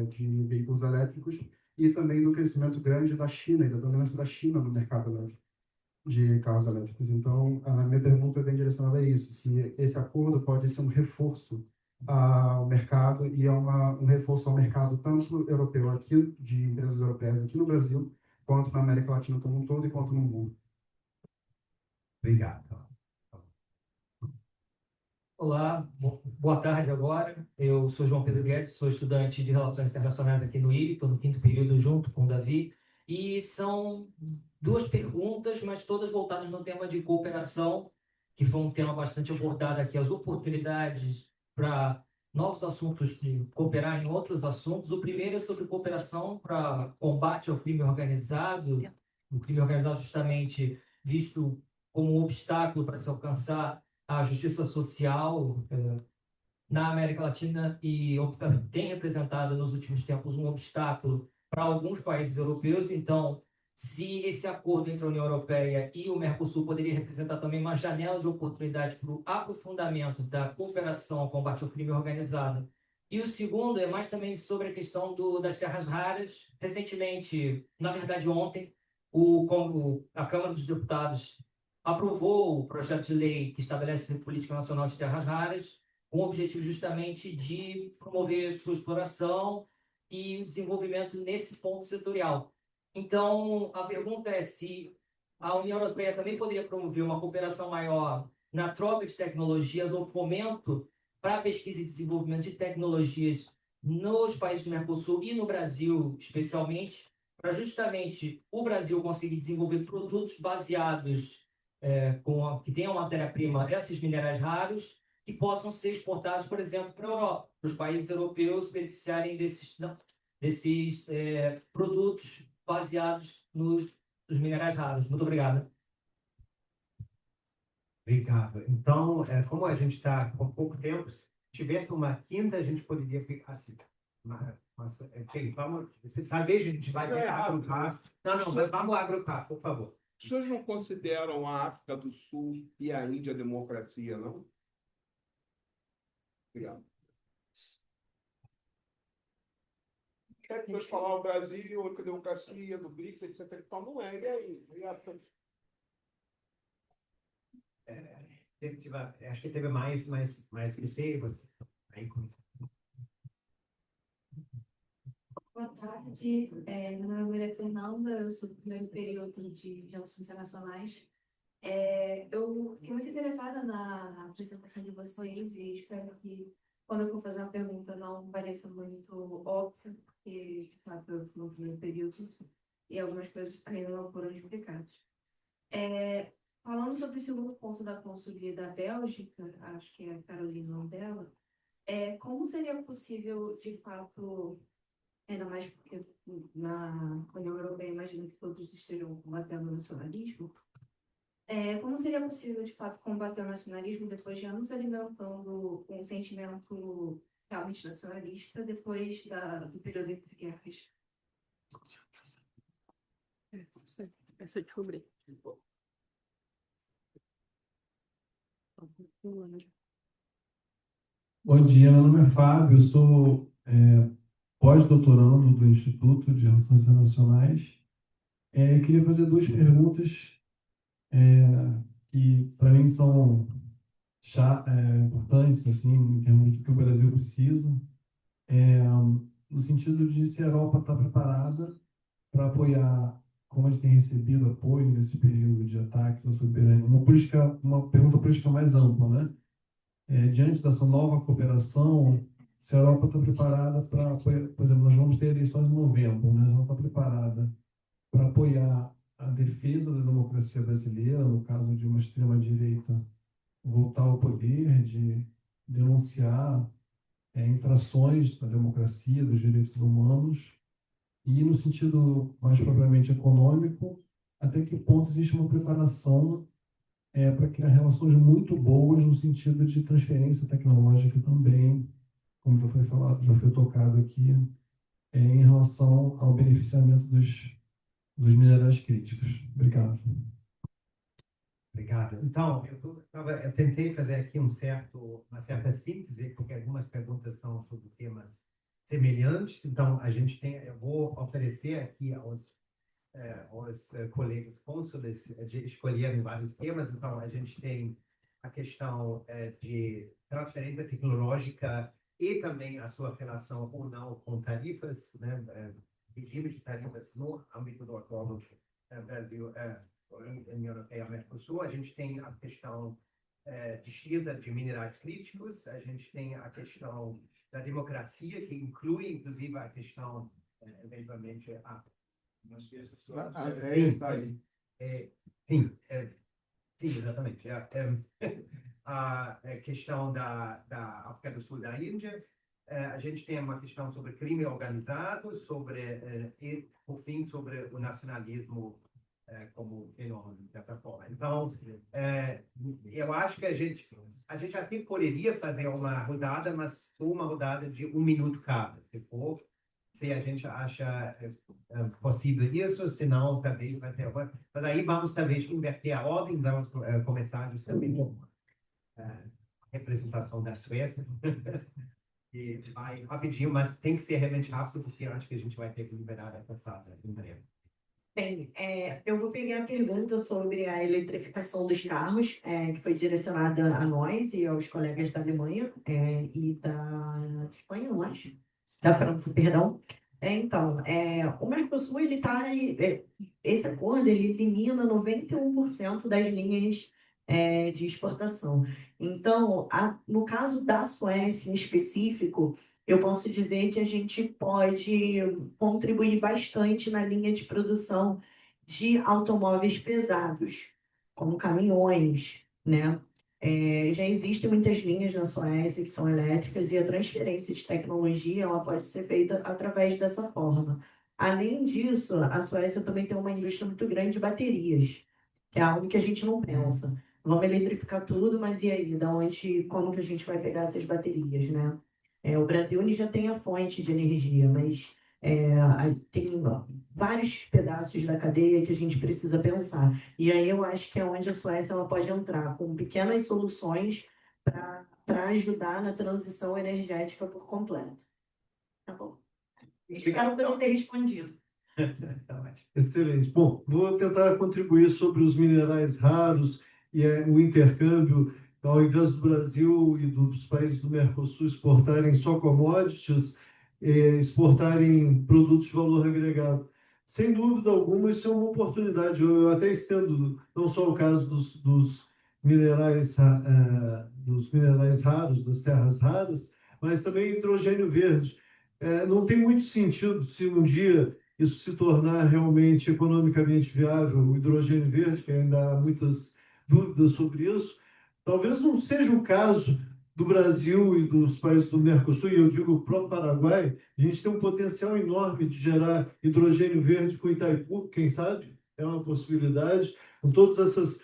Speaker 14: de veículos elétricos e também do crescimento grande da China e da dominância da China no mercado de carros elétricos. Então, a minha pergunta é bem direcionada a isso, se esse acordo pode ser um reforço ao mercado e um reforço ao mercado tanto europeu aqui, de empresas europeias aqui no Brasil, quanto na América Latina como um todo e quanto no mundo.
Speaker 3: Obrigado.
Speaker 15: Olá, boa tarde agora. Eu sou João Pedro Guedes, sou estudante de Relações Internacionais aqui no IRI, estou no 5º período junto com o Davi. E são duas perguntas, mas todas voltadas no tema de cooperação, que foi um tema bastante abordado aqui, as oportunidades para novos assuntos de cooperar em outros assuntos. O primeiro é sobre cooperação para combate ao crime organizado, o crime organizado justamente visto como um obstáculo para se alcançar a justiça social na América Latina e tem representado nos últimos tempos um obstáculo para alguns países europeus. Então, se esse acordo entre a União Europeia e o Mercosul poderia representar também uma janela de oportunidade para o aprofundamento da cooperação ao combate ao crime organizado. E o segundo é mais também sobre a questão das terras raras. Recentemente, na verdade ontem, a Câmara dos Deputados aprovou o projeto de lei que estabelece a Política Nacional de Terras Raras, com o objetivo justamente de promover sua exploração e o desenvolvimento nesse ponto setorial. Então, a pergunta é se a União Europeia também poderia promover uma cooperação maior na troca de tecnologias ou fomento para a pesquisa e desenvolvimento de tecnologias nos países do Mercosul e no Brasil, especialmente, para justamente o Brasil conseguir desenvolver produtos baseados que tenham matéria-prima, esses minerais raros, que possam ser exportados, por exemplo, para a Europa, para os países europeus beneficiarem desses produtos baseados nos minerais raros. Muito obrigado.
Speaker 3: Obrigado. Então, como a gente está com pouco tempo, se tivesse uma quinta, a gente poderia ficar assim. Mas, ok, vamos. Talvez a gente vai ter que agrupar. Não, mas vamos agrupar, por favor.
Speaker 16: Os senhores não consideram a África do Sul e a Índia democracia, não? Obrigado. Quer que nós falar o Brasil, outra democracia, do BRICS, etc. Então, não é, e aí?
Speaker 3: Acho que teve mais que você. Aí,
Speaker 11: Boa tarde, meu nome é Maria Fernanda, eu sou do primeiro período de Relações Internacionais. Eu fiquei muito interessada na apresentação de vocês e espero que, quando eu for fazer uma pergunta, não pareça muito óbvio, porque, de fato, eu sou do primeiro período e algumas coisas ainda não foram explicadas. Falando sobre o segundo ponto da consultoria da Bélgica, acho que é a Carolina dela, como seria possível, de fato, ainda mais porque na União Europeia imagino que todos estejam combatendo o nacionalismo, como seria possível, de fato, combater o nacionalismo depois de anos alimentando um sentimento realmente nacionalista depois do período entre guerras?
Speaker 5: Essa eu descobri.
Speaker 17: Bom dia, meu nome é Fábio, eu sou pós-doutorando do Instituto de Relações Internacionais. Queria fazer duas perguntas que, para mim, são importantes, assim, em termos do que o Brasil precisa, no sentido de se a Europa está preparada para apoiar, como a gente tem recebido apoio nesse período de ataques à soberania, uma pergunta política mais ampla, né? Diante dessa nova cooperação, se a Europa está preparada para apoiar, por exemplo, nós vamos ter eleições em novembro, né? Ela está preparada para apoiar a defesa da democracia brasileira, no caso de uma extrema-direita voltar ao poder, de denunciar infrações da democracia, dos direitos humanos, e no sentido mais propriamente econômico, até que ponto existe uma preparação para criar relações muito boas no sentido de transferência tecnológica também, como já foi falado, já foi tocado aqui, em relação ao beneficiamento dos minerais críticos. Obrigado.
Speaker 3: Obrigado. Então, eu tentei fazer aqui uma certa síntese, porque algumas perguntas são sobre temas semelhantes. Então, eu vou oferecer aqui aos colegas cônsules de escolherem vários temas. Então, a gente tem a questão de transferência tecnológica e também a sua relação ou não com tarifas, né, regimes de tarifas no âmbito do acordo Brasil, União Europeia, Mercosul. A gente tem a questão de esquerda de minerais críticos, a gente tem a questão da democracia, que inclui, inclusive, a questão, eventualmente,
Speaker 1: Acho que essa
Speaker 3: Sim, exatamente. A questão da África do Sul e da Índia, a gente tem uma questão sobre crime organizado, e, por fim, sobre o nacionalismo como fenômeno, de certa forma. Então, eu acho que a gente até poderia fazer uma rodada, mas uma rodada de 1 minuto cada, se a gente acha possível isso, senão talvez vai ter. Mas aí vamos talvez inverter a ordem, vamos começar justamente com a representação da Suécia. E vai rapidinho, mas tem que ser realmente rápido, porque eu acho que a gente vai ter que liberar essa sala em breve.
Speaker 11: Bem, eu vou pegar a pergunta sobre a eletrificação dos carros, que foi direcionada a nós e aos colegas da Alemanha e da Espanha, eu acho. Da França, perdão. Então, o Mercosul, esse acordo, ele elimina 91% das linhas de exportação. Então, no caso da Suécia em específico, eu posso dizer que a gente pode contribuir bastante na linha de produção de automóveis pesados, como caminhões, né? Já existem muitas linhas na Suécia que são elétricas e a transferência de tecnologia ela pode ser feita através dessa forma. Além disso, a Suécia também tem uma indústria muito grande de baterias, que é algo que a gente não pensa. Vamos eletrificar tudo, mas e aí? Como que a gente vai pegar essas baterias, né? O Brasil ele já tem a fonte de energia, mas tem vários pedaços da cadeia que a gente precisa pensar. E aí eu acho que é onde a Suécia ela pode entrar com pequenas soluções para ajudar na transição energética por completo. Tá bom. Espero não ter respondido.
Speaker 10: Excelente. Bom, vou tentar contribuir sobre os minerais raros e o intercâmbio, ao invés do Brasil e dos países do Mercosul exportarem só commodities, exportarem produtos de valor agregado. Sem dúvida alguma, isso é uma oportunidade. Eu até estendo não só o caso dos minerais raros, das terras raras, mas também hidrogênio verde. Não tem muito sentido se um dia isso se tornar realmente economicamente viável, o hidrogênio verde, que ainda há muitas dúvidas sobre isso. Talvez não seja o caso do Brasil e dos países do Mercosul, e eu digo o próprio Paraguai. A gente tem um potencial enorme de gerar hidrogênio verde com Itaipu, quem sabe? É uma possibilidade. Com todas essas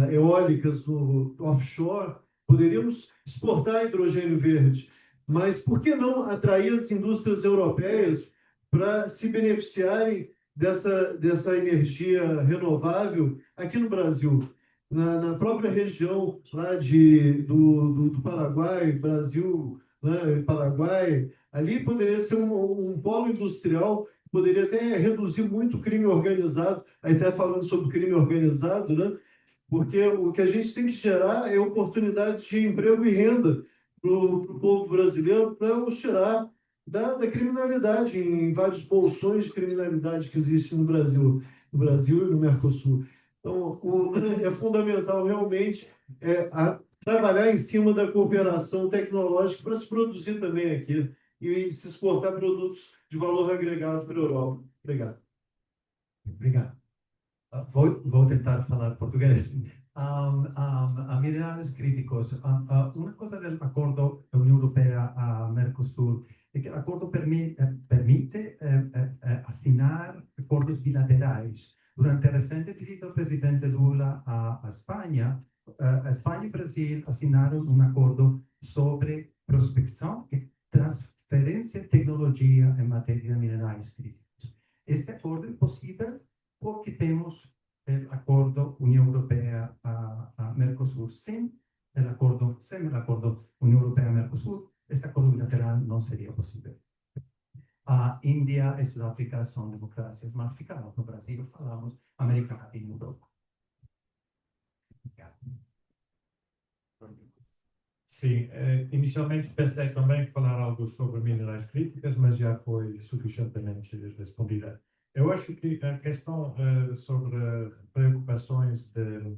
Speaker 10: eólicas no offshore, poderíamos exportar hidrogênio verde. Mas por que não atrair as indústrias europeias para se beneficiarem dessa energia renovável aqui no Brasil? Na própria região lá do Paraguai, Brasil, né, Paraguai, ali poderia ser um polo industrial, poderia até reduzir muito o crime organizado, até falando sobre crime organizado, né? Porque o que a gente tem que gerar é oportunidade de emprego e renda para o povo brasileiro, para os tirar da criminalidade, em vários bolsões de criminalidade que existem no Brasil e no Mercosul. Então, é fundamental realmente trabalhar em cima da cooperação tecnológica para se produzir também aqui e se exportar produtos de valor agregado para a Europa. Obrigado.
Speaker 9: Obrigado. Vou tentar falar português. A minerales críticos. Una cosa del acuerdo Unión Europea-Mercosur es que el acuerdo permite asignar acuerdos bilaterales. Durante la reciente visita del presidente Lula a España, España y Brasil asignaron un acuerdo sobre prospección y transferencia de tecnología en materia de minerales críticos. Este acuerdo es posible porque tenemos el acuerdo Unión Europea-Mercosur. Sin el acuerdo Unión Europea-Mercosur, este acuerdo bilateral no sería posible. India y Sudáfrica son democracias masificadas. No Brasil falamos América Latina y Europa.
Speaker 12: Sim, inicialmente pensei também falar algo sobre minerais críticos, mas já foi suficientemente respondida. Eu acho que a questão sobre preocupações de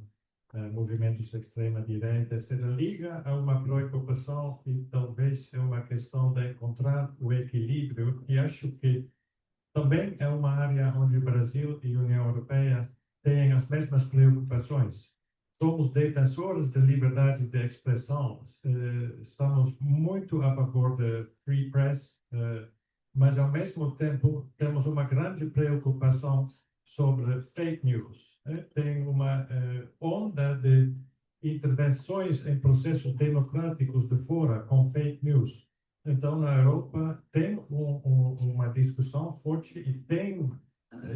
Speaker 12: movimentos de extrema-direita, etc., liga a uma preocupação e talvez é uma questão de encontrar o equilíbrio, e acho que também é uma área onde o Brasil e a União Europeia têm as mesmas preocupações. Somos defensores da liberdade de expressão, estamos muito a favor da free press, mas ao mesmo tempo temos uma grande preocupação sobre fake news. Tem uma onda de intervenções em processos democráticos de fora com fake news. Então, na Europa, tem uma discussão forte e tem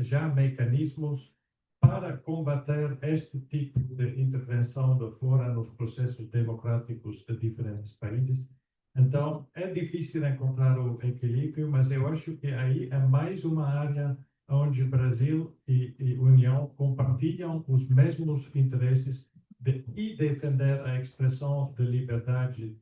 Speaker 12: já mecanismos para combater este tipo de intervenção de fora nos processos democráticos de diferentes países. Então, é difícil encontrar o equilíbrio, mas eu acho que aí é mais uma área onde o Brasil e a União compartilham os mesmos interesses e defender a expressão de liberdade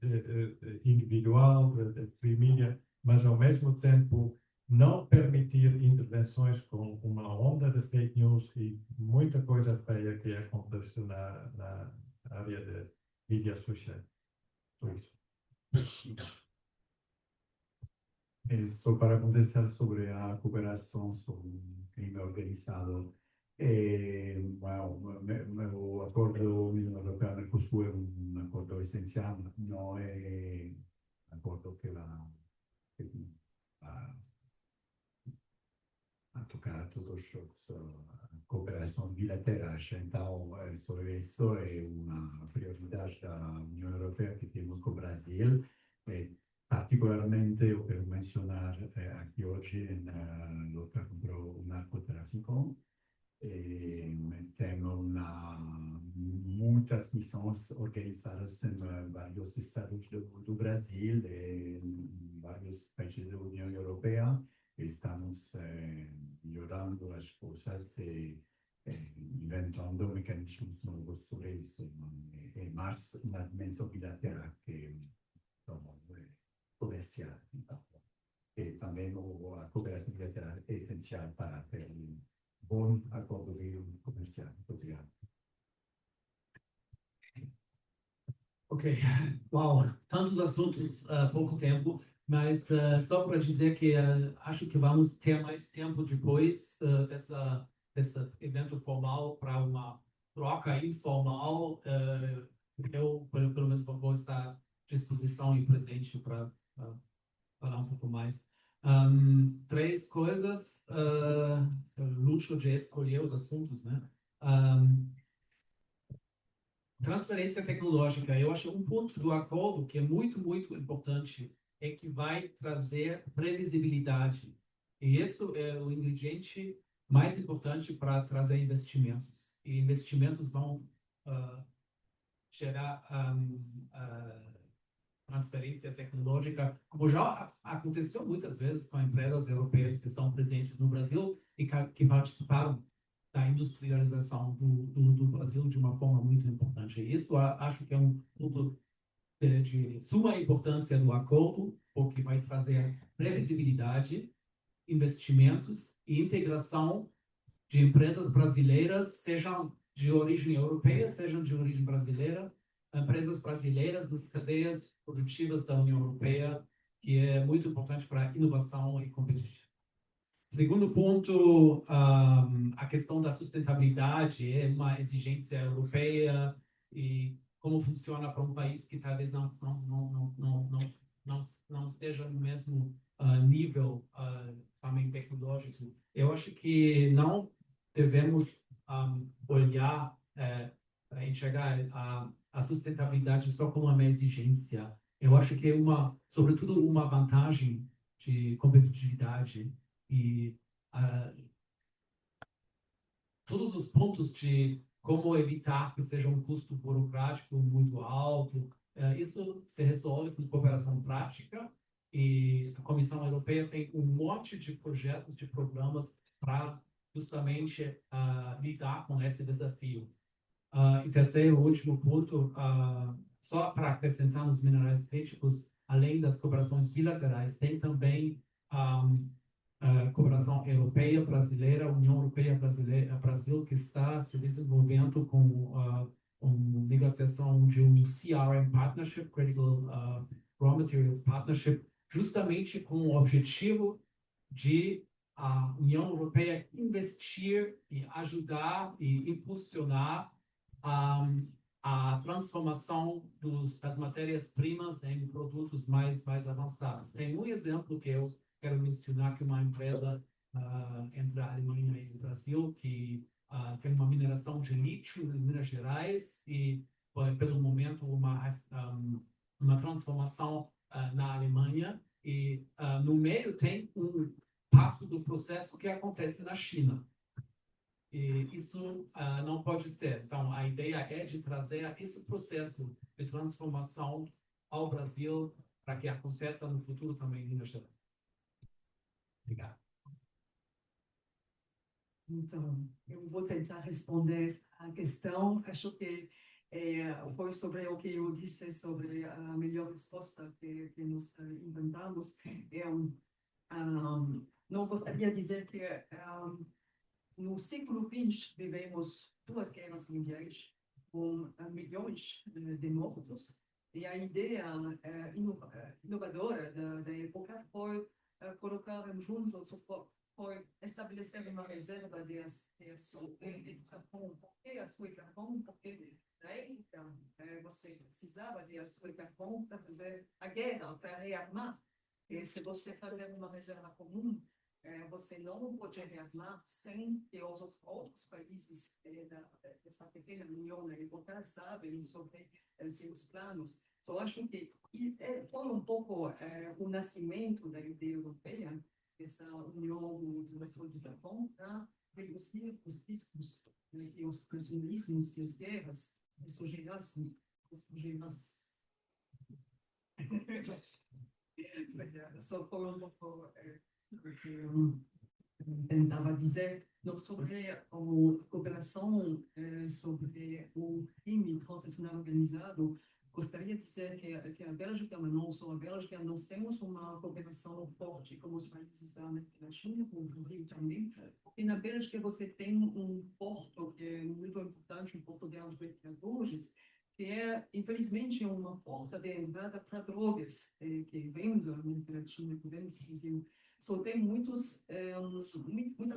Speaker 12: individual, de família, mas ao mesmo tempo não permitir intervenções com uma onda de fake news e muita coisa feia que acontece na área de mídias sociais.
Speaker 8: Só para contestar sobre a cooperação sobre o crime organizado, o acordo União Europeia-Mercosul é um acordo essencial, não é um acordo que vai a tocar todos as cooperações bilaterais. Então, sobre isso é uma prioridade da União Europeia que temos com o Brasil. Particularmente, eu quero mencionar aqui hoje na luta contra o narcotráfico. Temos muitas missões organizadas em vários estados do Brasil, em vários países da União Europeia. Estamos melhorando as coisas e inventando mecanismos novos sobre isso. É mais uma dimensão bilateral que comercial. Então, e também a cooperação bilateral é essencial para ter bom acordo comercial. Obrigado.
Speaker 7: Ok, uau, tantos assuntos, pouco tempo, mas só para dizer que acho que vamos ter mais tempo depois desse evento formal para uma troca informal. Eu, pelo menos, vou estar à disposição e presente para falar um pouco mais. Três coisas, Lúcio já escolheu os assuntos, né? Transferência tecnológica. Eu acho um ponto do acordo que é muito, muito importante é que vai trazer previsibilidade. E isso é o ingrediente mais importante para trazer investimentos. E investimentos vão gerar transferência tecnológica, como já aconteceu muitas vezes com empresas europeias que estão presentes no Brasil e que participaram da industrialização do Brasil de uma forma muito importante. Isso acho que é um ponto de suma importância do acordo, porque vai trazer previsibilidade, investimentos e integração de empresas brasileiras, sejam de origem europeia, sejam de origem brasileira, empresas brasileiras nas cadeias produtivas da União Europeia, que é muito importante para a inovação e competitividade. Segundo ponto, a questão da sustentabilidade é uma exigência europeia e como funciona para um país que talvez não esteja no mesmo nível também tecnológico. Eu acho que não devemos olhar, enxergar a sustentabilidade só como uma exigência. Eu acho que é sobretudo uma vantagem de competitividade e todos os pontos de como evitar que seja um custo burocrático muito alto, isso se resolve com cooperação prática e a Comissão Europeia tem um monte de projetos, de programas para justamente lidar com esse desafio. E terceiro, último ponto, só para acrescentar nos minerais críticos, além das cooperações bilaterais, tem também cooperação europeia brasileira, União Europeia Brasil, que está se desenvolvendo com uma negociação de um CRM Partnership, Critical Raw Materials Partnership, justamente com o objetivo de a União Europeia investir e ajudar e impulsionar a transformação das matérias-primas em produtos mais avançados. Tem um exemplo que eu quero mencionar, que é uma empresa entre a Alemanha e o Brasil, que tem uma mineração de lítio em Minas Gerais e, pelo momento, uma transformação na Alemanha. E no meio tem um passo do processo que acontece na China. E isso não pode ser. Então, a ideia é de trazer esse processo de transformação ao Brasil para que aconteça no futuro também em Minas Gerais. Obrigado.
Speaker 6: Então, eu vou tentar responder a questão. Acho que foi sobre o que eu disse sobre a melhor resposta que nós inventamos. Não gostaria de dizer que no século XX vivemos duas guerras mundiais com milhões de mortos, e a ideia inovadora da época foi colocar juntos, foi estabelecer uma reserva de açúcar e carvão. Por que açúcar e carvão? Porque na época você precisava de açúcar e carvão para fazer a guerra, para rearmar. E se você fazer uma reserva comum, você não pode rearmar sem que os outros países dessa pequena união na época sabem sobre seus planos. Então, acho que foi um pouco o nascimento da ideia europeia, essa união do açúcar e carvão, para reduzir os riscos e os nacionalismos e as guerras, isso gerasse. Só foi um pouco porque eu tentava dizer sobre a cooperação sobre o crime transnacional organizado. Gostaria de dizer que a Bélgica, mas não só a Bélgica, nós temos uma cooperação forte com os países da América Latina, com o Brasil também, porque na Bélgica você tem um porto que é muito importante, um porto de Antwerp-Bruges, que infelizmente, uma porta de entrada para drogas que vem da América Latina, que vem do Brasil. Só tem muitas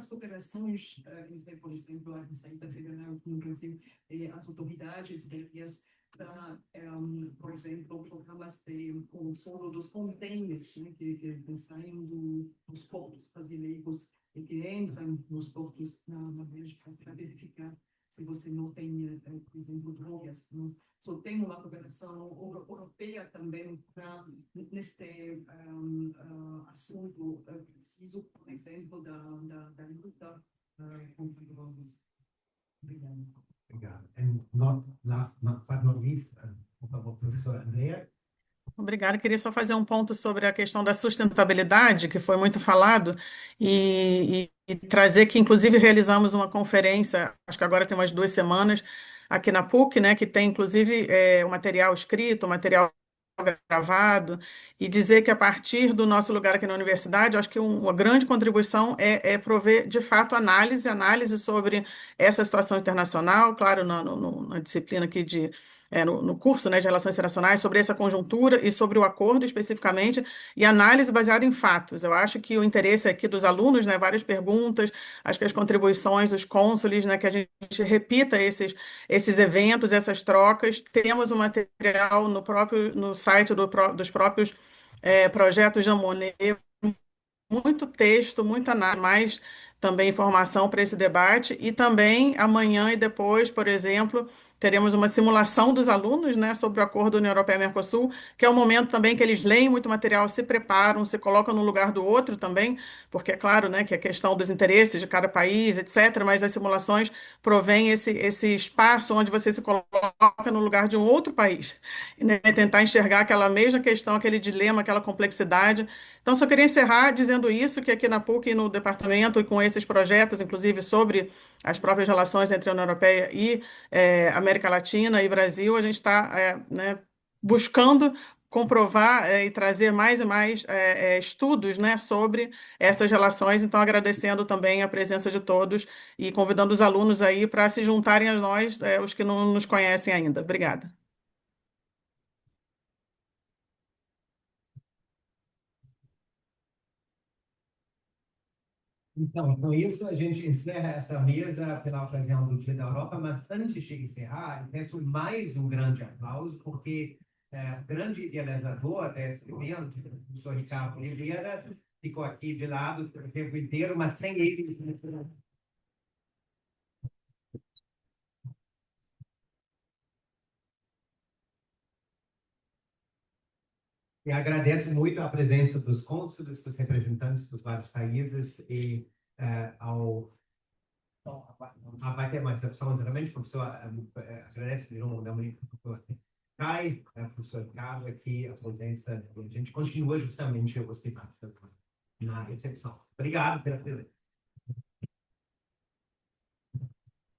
Speaker 6: cooperações entre, por exemplo, a Receita Federal no Brasil e as autoridades belgas para, por exemplo, programas de controle dos containers, né, que saem dos portos brasileiros e que entram nos portos na Bélgica para verificar se você não tem, por exemplo, drogas. Só tem uma cooperação europeia também para neste assunto preciso, por exemplo, da luta contra drogas.
Speaker 3: Obrigado. Obrigado. And last but not least, por favor, professora Andrea.
Speaker 4: Obrigada. Queria só fazer um ponto sobre a questão da sustentabilidade, que foi muito falado, e trazer que, inclusive, realizamos uma conferência, acho que agora tem umas 2 semanas, aqui na PUC, né, que tem, inclusive, o material escrito, o material gravado, e dizer que, a partir do nosso lugar aqui na universidade, acho que uma grande contribuição é prover, de fato, análise sobre essa situação internacional, claro, na disciplina aqui no curso, né, de Relações Internacionais, sobre essa conjuntura e sobre o acordo especificamente, e análise baseada em fatos. Eu acho que o interesse aqui dos alunos, né, várias perguntas, acho que as contribuições dos cônsules, né, que a gente repita esses eventos, essas trocas. Temos o material no site dos próprios projetos Jean Monnet, muito texto, muita análise, mais também informação para esse debate, e também amanhã e depois, por exemplo, teremos uma simulação dos alunos, né, sobre o acordo União Europeia-Mercosul, que é um momento também que eles leem muito material, se preparam, se colocam no lugar do outro também, porque é claro, né, que a questão dos interesses de cada país, etc., mas as simulações provêm esse espaço onde você se coloca no lugar de um outro país, né, tentar enxergar aquela mesma questão, aquele dilema, aquela complexidade. Então, só queria encerrar dizendo isso, que aqui na PUC e no departamento, e com esses projetos, inclusive sobre as próprias relações entre a União Europeia e América Latina e Brasil, a gente está, né, buscando comprovar e trazer mais e mais estudos, né, sobre essas relações. Então, agradecendo também a presença de todos e convidando os alunos aí para se juntarem a nós, os que não nos conhecem ainda. Obrigada.
Speaker 3: Então, com isso, a gente encerra essa mesa pela ocasião do Dia da Europa, mas antes de encerrar, eu peço mais um grande aplauso, porque o grande idealizador desse evento, o professor Ricardo Oliveira, ficou aqui de lado o tempo inteiro, mas sem ele. E agradeço muito a presença dos cônsules, dos representantes dos vários países e vai ter uma recepção, exatamente, o professor agradece de novo ao professor Kai, professor Ricardo, aqui a presença, a gente continua justamente os debates na recepção. Obrigado pela presença.